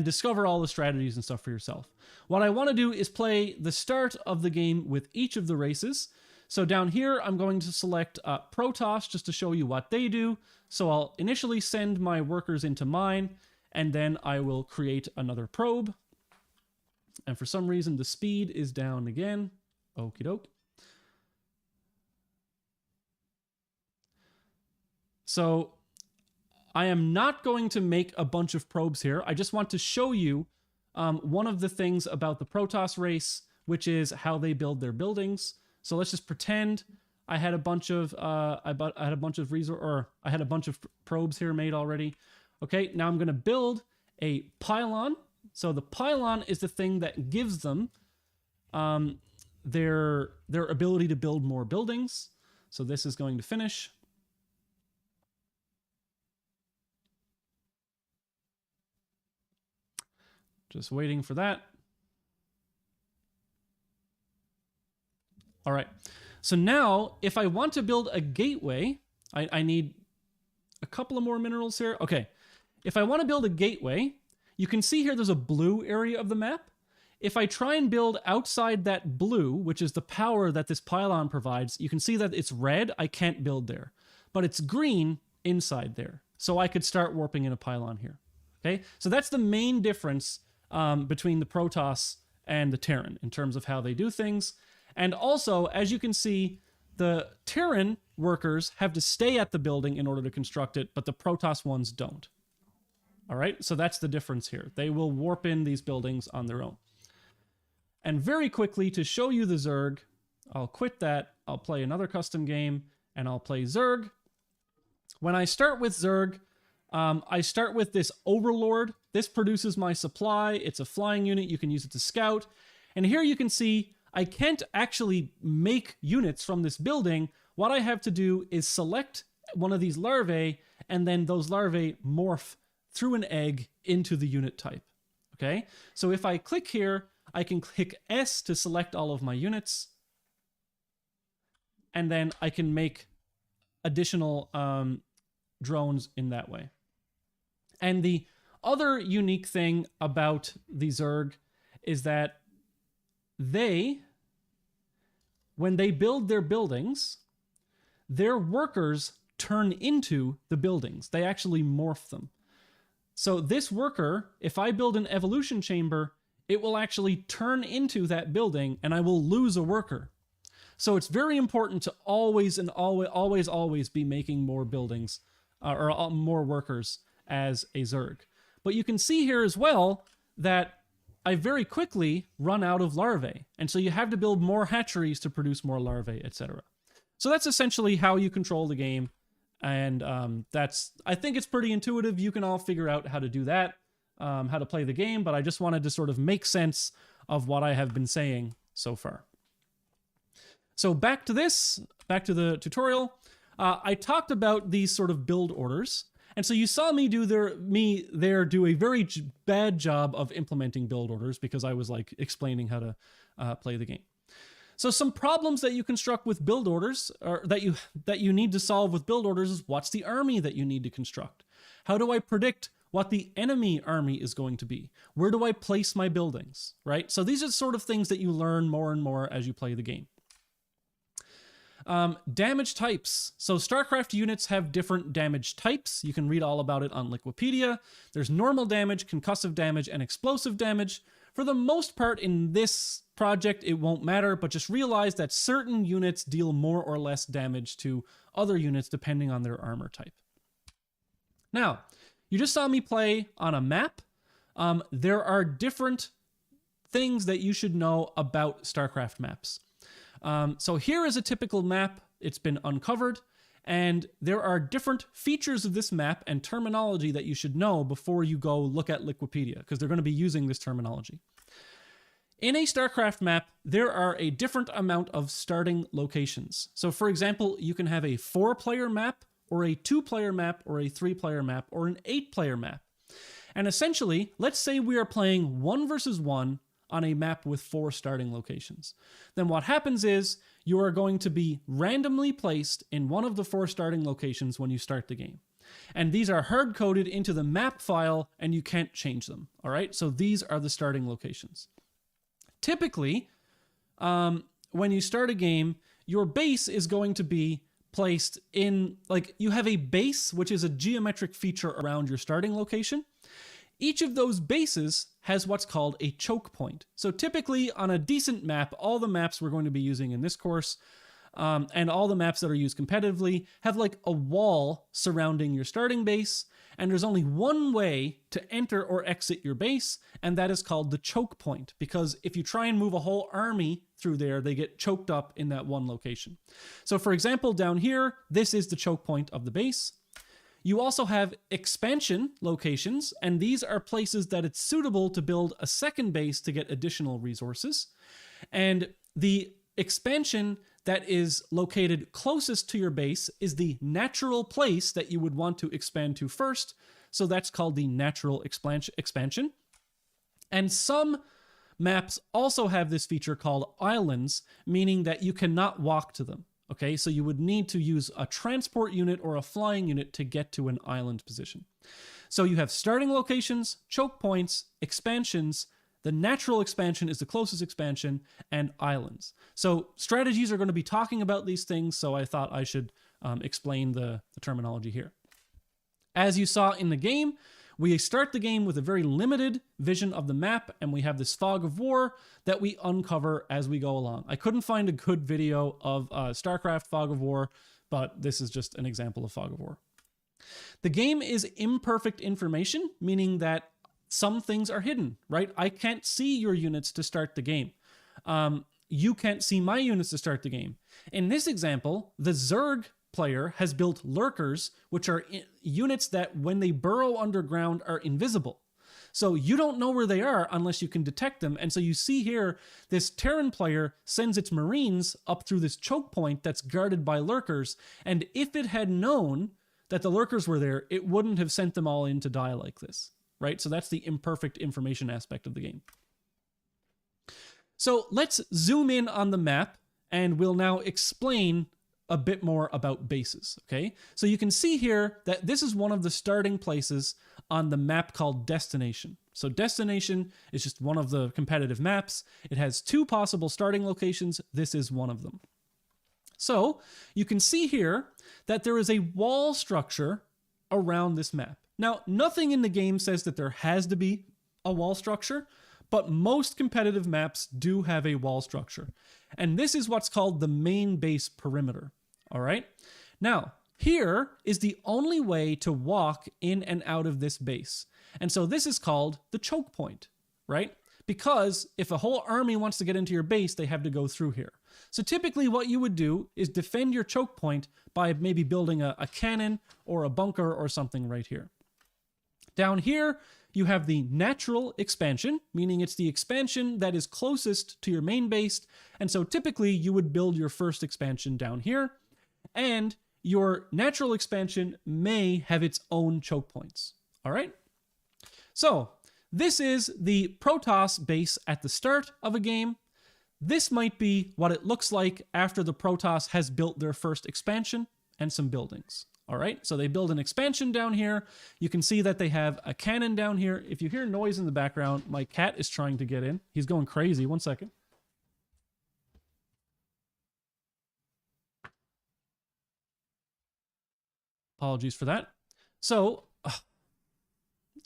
discover all the strategies and stuff for yourself. What I want to do is play the start of the game with each of the races. So down here, I'm going to select Protoss just to show you what they do. So I'll initially send my workers into mine, and then I will create another probe. And for some reason, the speed is down again. Okie doke. So I am not going to make a bunch of probes here. I just want to show you one of the things about the Protoss race, which is how they build their buildings. So let's just pretend I had a bunch of I had a bunch of probes here made already. Okay, now I'm going to build a pylon. So the pylon is the thing that gives them their ability to build more buildings. So this is going to finish. Just waiting for that. All right. So now, if I want to build a gateway, I need a couple of more minerals here. Okay. If I want to build a gateway, you can see here there's a blue area of the map. If I try and build outside that blue, which is the power that this pylon provides, you can see that it's red, I can't build there. But it's green inside there. So I could start warping in a pylon here. Okay, so that's the main difference between the Protoss and the Terran in terms of how they do things. And also, as you can see, the Terran workers have to stay at the building in order to construct it, but the Protoss ones don't. All right, so that's the difference here. They will warp in these buildings on their own. And very quickly, to show you the Zerg, I'll quit that, I'll play another custom game, and I'll play Zerg. When I start with Zerg, I start with this Overlord. This produces my supply. It's a flying unit. You can use it to scout. And here you can see I can't actually make units from this building. What I have to do is select one of these larvae, and then those larvae morph through an egg into the unit type. Okay? So if I click here, I can click S to select all of my units, and then I can make additional drones in that way. And the other unique thing about the Zerg is that when they build their buildings, their workers turn into the buildings. They actually morph them. So this worker, if I build an evolution chamber, it will actually turn into that building and I will lose a worker. So it's very important to always be making more buildings or more workers as a Zerg. But you can see here as well that I very quickly run out of larvae. And so you have to build more hatcheries to produce more larvae, etc. So that's essentially how you control the game. And I think it's pretty intuitive. You can all figure out how to do that, how to play the game. But I just wanted to sort of make sense of what I have been saying so far. So back to the tutorial. I talked about these sort of build orders. And so you saw me do a very bad job of implementing build orders because I was like explaining how to play the game. So some problems that you construct with build orders, or that you need to solve with build orders, is what's the army that you need to construct? How do I predict what the enemy army is going to be? Where do I place my buildings, right? So these are sort of things that you learn more and more as you play the game. Damage types. So StarCraft units have different damage types. You can read all about it on Wikipedia. There's normal damage, concussive damage, and explosive damage. For the most part in this project, it won't matter, but just realize that certain units deal more or less damage to other units depending on their armor type. Now, you just saw me play on a map. There are different things that you should know about StarCraft maps. So here is a typical map. It's been uncovered, and there are different features of this map and terminology that you should know before you go look at Wikipedia, because they're going to be using this terminology. In a StarCraft map, there are a different amount of starting locations. So for example, you can have a 4-player map, or a 2-player map, or a 3-player map, or an 8-player map. And essentially, let's say we are playing 1 versus 1 on a map with 4 starting locations. Then what happens is you are going to be randomly placed in one of the 4 starting locations when you start the game. And these are hard-coded into the map file and you can't change them. All right, so these are the starting locations. Typically, when you start a game, your base is going to be placed in, like, you have a base, which is a geometric feature around your starting location. Each of those bases has what's called a choke point. So typically on a decent map, all the maps we're going to be using in this course, and all the maps that are used competitively, have like a wall surrounding your starting base, and there's only one way to enter or exit your base, and that is called the choke point, because if you try and move a whole army through there, they get choked up in that one location. So for example, down here, this is the choke point of the base. You also have expansion locations, and these are places that it's suitable to build a second base to get additional resources. And the expansion that is located closest to your base is the natural place that you would want to expand to first. So that's called the natural expansion. And some maps also have this feature called islands, meaning that you cannot walk to them. Okay, so you would need to use a transport unit or a flying unit to get to an island position. So you have starting locations, choke points, expansions, the natural expansion is the closest expansion, and islands. So strategies are going to be talking about these things, so I thought I should explain the terminology here. As you saw in the game, we start the game with a very limited vision of the map, and we have this fog of war that we uncover as we go along. I couldn't find a good video of Starcraft fog of war, but this is just an example of fog of war. The game is imperfect information, meaning that some things are hidden, right? I can't see your units to start the game. You can't see my units to start the game. In this example, the Zerg player has built lurkers, which are units that when they burrow underground are invisible. So you don't know where they are unless you can detect them. And so you see here, this Terran player sends its Marines up through this choke point that's guarded by lurkers. And if it had known that the lurkers were there, it wouldn't have sent them all in to die like this, right? So that's the imperfect information aspect of the game. So let's zoom in on the map, and we'll now explain a bit more about bases, okay? So you can see here that this is one of the starting places on the map called Destination. So Destination is just one of the competitive maps. It has 2 possible starting locations. This is one of them. So you can see here that there is a wall structure around this map. Now, nothing in the game says that there has to be a wall structure, but most competitive maps do have a wall structure. And this is what's called the main base perimeter. All right. Now, here is the only way to walk in and out of this base. And so this is called the choke point, right? Because if a whole army wants to get into your base, they have to go through here. So typically what you would do is defend your choke point by maybe building a cannon or a bunker or something right here. Down here, you have the natural expansion, meaning it's the expansion that is closest to your main base. And so typically you would build your first expansion down here. And your natural expansion may have its own choke points. All right. So this is the Protoss base at the start of a game. This might be what it looks like after the Protoss has built their first expansion and some buildings. All right. So they build an expansion down here. You can see that they have a cannon down here. If you hear noise in the background, my cat is trying to get in. He's going crazy. One second. Apologies for that. So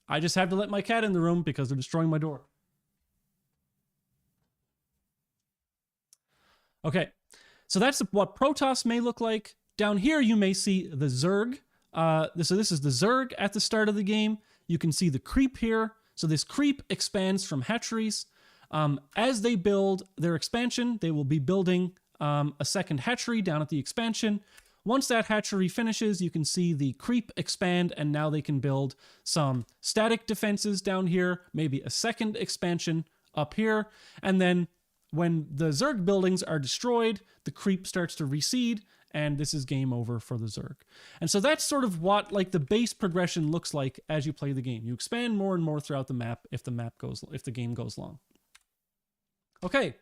I just have to let my cat in the room because they're destroying my door. Okay, so that's what Protoss may look like. Down here, you may see the Zerg. So this is the Zerg at the start of the game. You can see the creep here. So this creep expands from hatcheries. As they build their expansion, they will be building a second hatchery down at the expansion. Once that hatchery finishes, you can see the creep expand, and now they can build some static defenses down here, maybe a second expansion up here. And then when the Zerg buildings are destroyed, the creep starts to recede, and this is game over for the Zerg. And so that's sort of what like the base progression looks like as you play the game. You expand more and more throughout the map if the game goes long. Okay.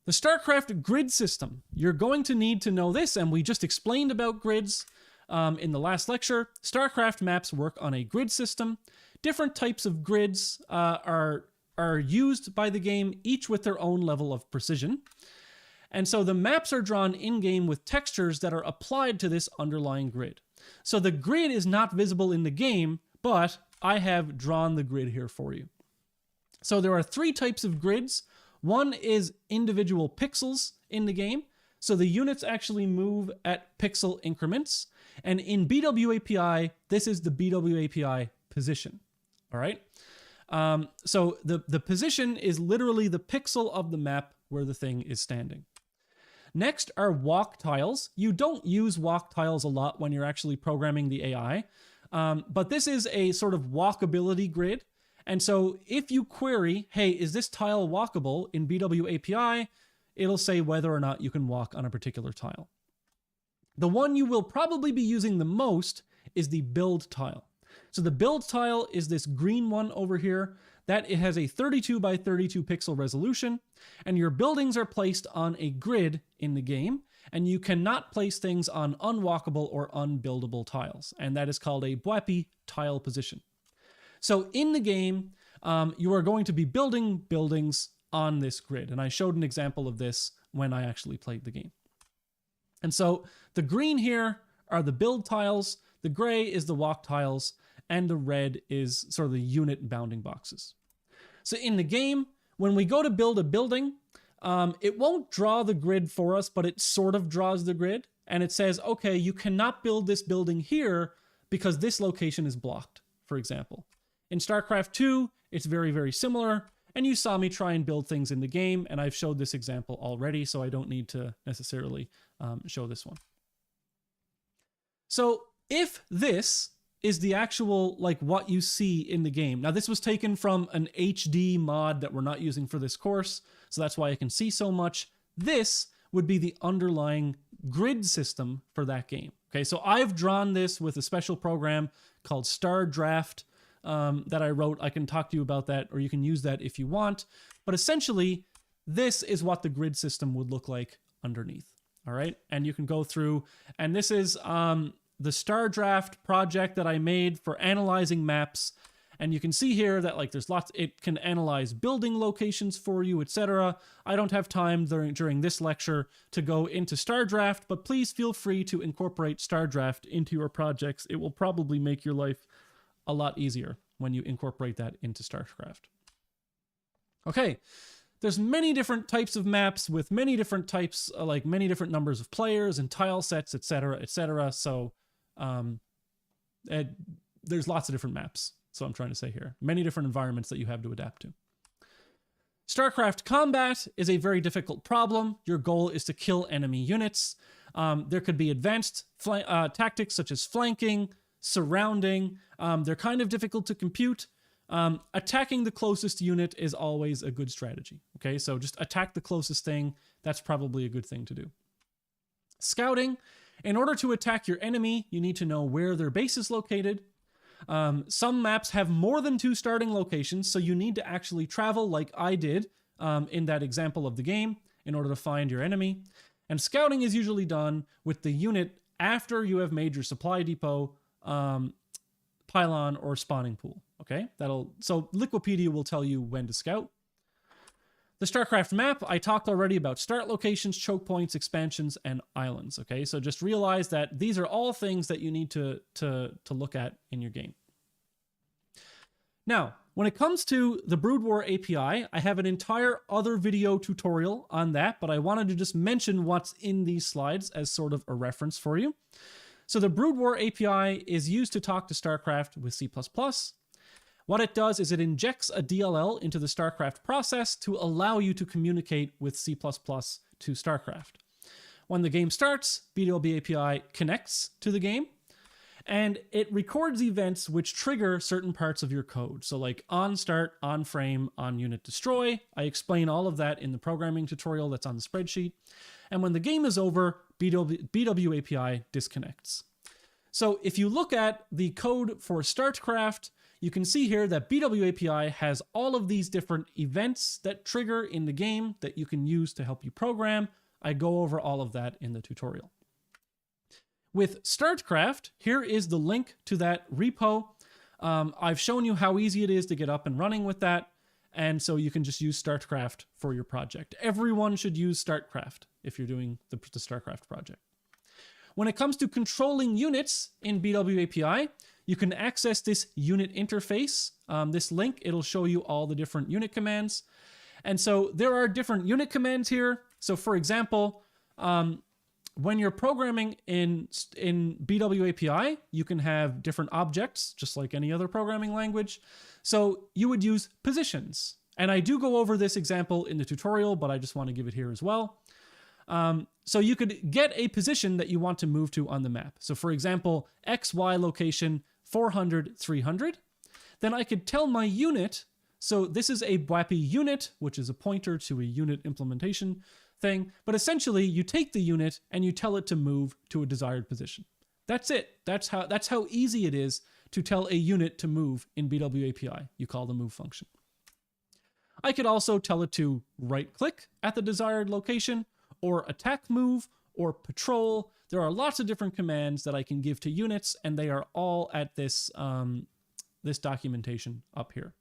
The Starcraft grid system. You're going to need to know this, and we just explained about grids in the last lecture. Starcraft maps work on a grid system. Different types of grids are used by the game, each with their own level of precision. And so the maps are drawn in-game with textures that are applied to this underlying grid. So the grid is not visible in the game, but I have drawn the grid here for you. So there are 3 types of grids. One is individual pixels in the game. So the units actually move at pixel increments. And in BWAPI, this is the BWAPI position. All right. So the position is literally the pixel of the map where the thing is standing. Next are walk tiles. You don't use walk tiles a lot when you're actually programming the AI. But this is a sort of walkability grid. And so if you query, hey, is this tile walkable in BWAPI, it'll say whether or not you can walk on a particular tile. The one you will probably be using the most is the build tile. So the build tile is this green one over here that it has a 32 by 32 pixel resolution, and your buildings are placed on a grid in the game, and you cannot place things on unwalkable or unbuildable tiles, and that is called a BWAPI tile position. So in the game, you are going to be building buildings on this grid. And I showed an example of this when I actually played the game. And so the green here are the build tiles, the gray is the walk tiles, and the red is sort of the unit bounding boxes. So in the game, when we go to build a building, it won't draw the grid for us, but it sort of draws the grid. And it says, okay, you cannot build this building here because this location is blocked, for example. In StarCraft 2, it's very, very similar. And you saw me try and build things in the game, and I've showed this example already, so I don't need to necessarily show this one. So if this is the actual, like, what you see in the game. Now, this was taken from an HD mod that we're not using for this course, so that's why I can see so much. This would be the underlying grid system for that game. Okay, so I've drawn this with a special program called Starcraft that I wrote. I can talk to you about that, or you can use that if you want. But essentially, this is what the grid system would look like underneath. All right, and you can go through, and this is the Starcraft project that I made for analyzing maps. And you can see here that, like, there's lots, it can analyze building locations for you, etc. I don't have time during this lecture to go into Starcraft, but please feel free to incorporate Starcraft into your projects. It will probably make your life a lot easier when you incorporate that into Starcraft. Okay, there's many different types of maps with many different types, like many different numbers of players and tile sets, etc., etc. So there's lots of different maps. So I'm trying to say here, many different environments that you have to adapt to. StarCraft combat is a very difficult problem. Your goal is to kill enemy units. There could be advanced tactics such as flanking, surrounding. They're kind of difficult to compute. Attacking the closest unit is always a good strategy. Okay, so just attack the closest thing. That's probably a good thing to do. Scouting. In order to attack your enemy, you need to know where their base is located. Some maps have more than 2 starting locations, so you need to actually travel like I did in that example of the game in order to find your enemy. And scouting is usually done with the unit after you have made your supply depot, pylon, or spawning pool. Okay, so Liquipedia will tell you when to scout. The StarCraft map, I talked already about start locations, choke points, expansions, and islands. Okay, so just realize that these are all things that you need to look at in your game. Now, when it comes to the Brood War API, I have an entire other video tutorial on that, but I wanted to just mention what's in these slides as sort of a reference for you. So the Brood War API is used to talk to StarCraft with C++. What it does is it injects a DLL into the StarCraft process to allow you to communicate with C++ to StarCraft. When the game starts, BW API connects to the game, and it records events which trigger certain parts of your code. So like on start, on frame, on unit destroy. I explain all of that in the programming tutorial that's on the spreadsheet. And when the game is over, BW API disconnects. So if you look at the code for StarCraft, you can see here that BW API has all of these different events that trigger in the game that you can use to help you program. I go over all of that in the tutorial. With StarCraft, here is the link to that repo. I've shown you how easy it is to get up and running with that, and so you can just use StarCraft for your project. Everyone should use StarCraft if you're doing the StarCraft project. When it comes to controlling units in BW API, you can access this unit interface. This link, it'll show you all the different unit commands. And so there are different unit commands here. So for example, when you're programming in BW API, you can have different objects, just like any other programming language. So you would use positions. And I do go over this example in the tutorial, but I just want to give it here as well. So you could get a position that you want to move to on the map. So for example, XY location 400, 300. Then I could tell my unit, so this is a BWAPI unit, which is a pointer to a unit implementation thing. But essentially you take the unit and you tell it to move to a desired position. That's it. That's how easy it is to tell a unit to move in BW API. You call the move function. I could also tell it to right click at the desired location, or attack move, or patrol. There are lots of different commands that I can give to units, and they are all at this, this documentation up here.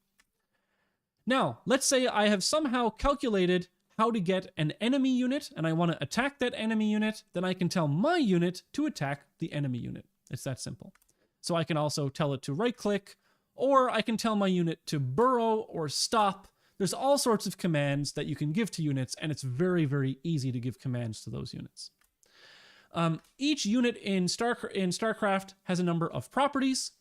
Now, let's say I have somehow calculated how to get an enemy unit and I want to attack that enemy unit, then I can tell my unit to attack the enemy unit. It's that simple. So I can also tell it to right click, or I can tell my unit to burrow or stop. There's all sorts of commands that you can give to units, and it's very, very easy to give commands to those units. Each unit in Starcraft has a number of properties.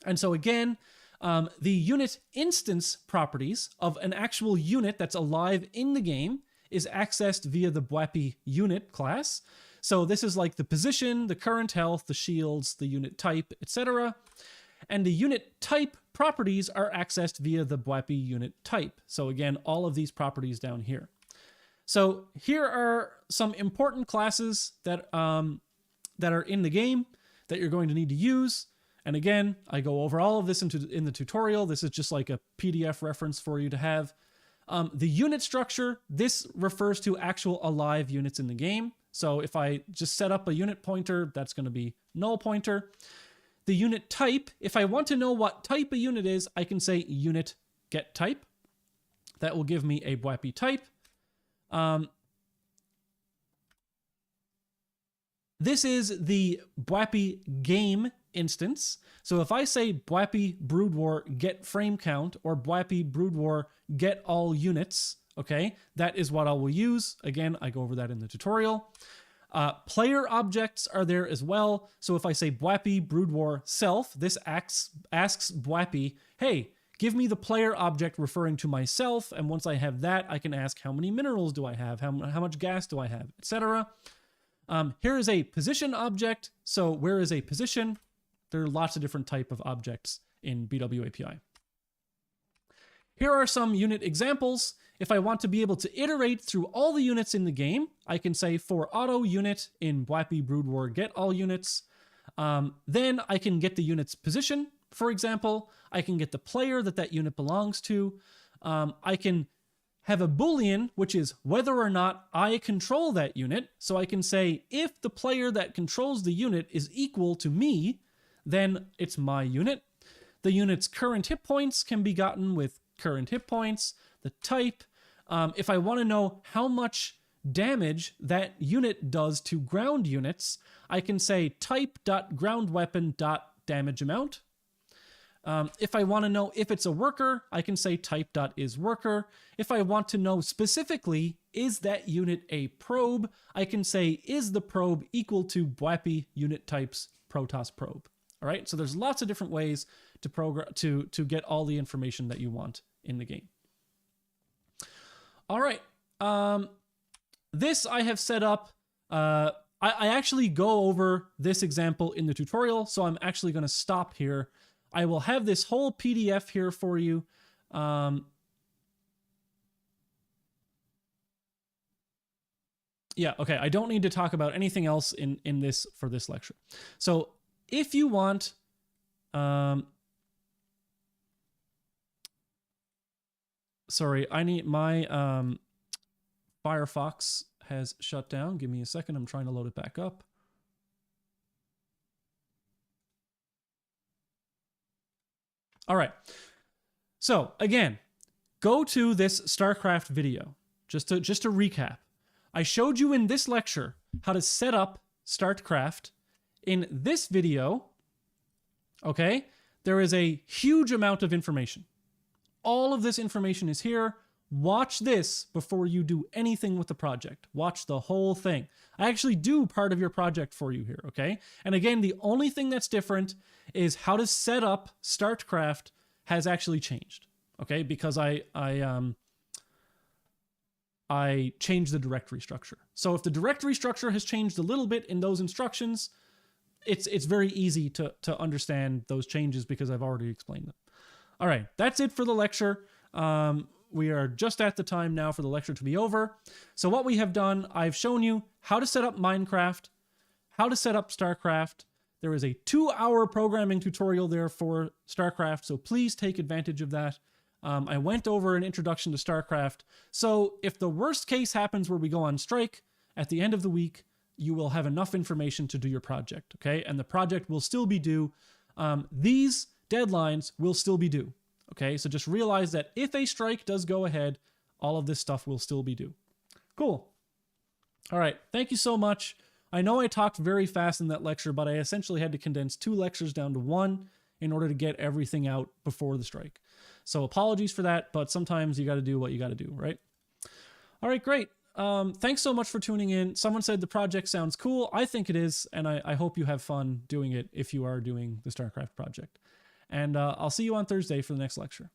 And so again, the unit instance properties of an actual unit that's alive in the game is accessed via the BWAPI unit class. So this is like the position, the current health, the shields, the unit type, etc. And the unit type properties are accessed via the BWAPI unit type. So again, all of these properties down here. So here are some important classes that are in the game that you're going to need to use. And again, I go over all of this in the tutorial. This is just like a PDF reference for you to have. The unit structure, this refers to actual alive units in the game. So if I just set up a unit pointer, that's going to be null pointer. The unit type, if I want to know what type a unit is, I can say unit get type. That will give me a BWAPI type. This is the BWAPI game instance. So if I say BWAPI Brood War get frame count or BWAPI Brood War get all units, okay, that is what I will use. Again, I go over that in the tutorial. Player objects are there as well. So if I say BWAPI Brood War self, this asks BWAPI, hey, give me the player object referring to myself. And once I have that, I can ask how many minerals do I have? How much gas do I have, etc. Here is a position object. So where is a position? There are lots of different type of objects in BW API. Here are some unit examples. If I want to be able to iterate through all the units in the game, I can say for auto unit in BWAPI Brood War get all units. Then I can get the unit's position, for example. I can get the player that unit belongs to. I can have a Boolean, which is whether or not I control that unit. So I can say if the player that controls the unit is equal to me, then it's my unit. The unit's current hit points can be gotten with current hit points, the type. If I want to know how much damage that unit does to ground units, I can say type.groundweapon.damage amount. If I want to know if it's a worker, I can say type.isWorker. If I want to know specifically, is that unit a probe, I can say is the probe equal to BWAPI unit types Protoss probe. All right, so there's lots of different ways to get all the information that you want in the game. All right, this I have set up. I actually go over this example in the tutorial, so I'm actually going to stop here. I will have this whole PDF here for you. Yeah, okay, I don't need to talk about anything else in this for this lecture. So if you want, sorry, I need my Firefox has shut down. Give me a second. I'm trying to load it back up. All right. So again, go to this StarCraft video. Just to recap, I showed you in this lecture how to set up StarCraft. In this video, okay, there is a huge amount of information. All of this information is here. Watch this before you do anything with the project. Watch the whole thing. I actually do part of your project for you here, okay? And again, the only thing that's different is how to set up StarCraft has actually changed, okay? Because I changed the directory structure. So if the directory structure has changed a little bit in those instructions, it's very easy to understand those changes because I've already explained them. All right, that's it for the lecture. We are just at the time now for the lecture to be over. So what we have done, I've shown you how to set up Minecraft, how to set up StarCraft. There is a 2-hour programming tutorial there for StarCraft, so please take advantage of that. I went over an introduction to StarCraft. So if the worst case happens where we go on strike, at the end of the week, you will have enough information to do your project, okay? And the project will still be due. These deadlines will still be due, Okay, so just realize that if a strike does go ahead, all of this stuff will still be due. Cool. All right, thank you so much. I know I talked very fast in that lecture, but I essentially had to condense 2 lectures down to 1 in order to get everything out before the strike. So apologies for that, but sometimes you got to do what you got to do, right? All right, great. Thanks so much for tuning in. Someone said the project sounds cool. I think it is, and I hope you have fun doing it if you are doing the Starcraft project. And I'll see you on Thursday for the next lecture.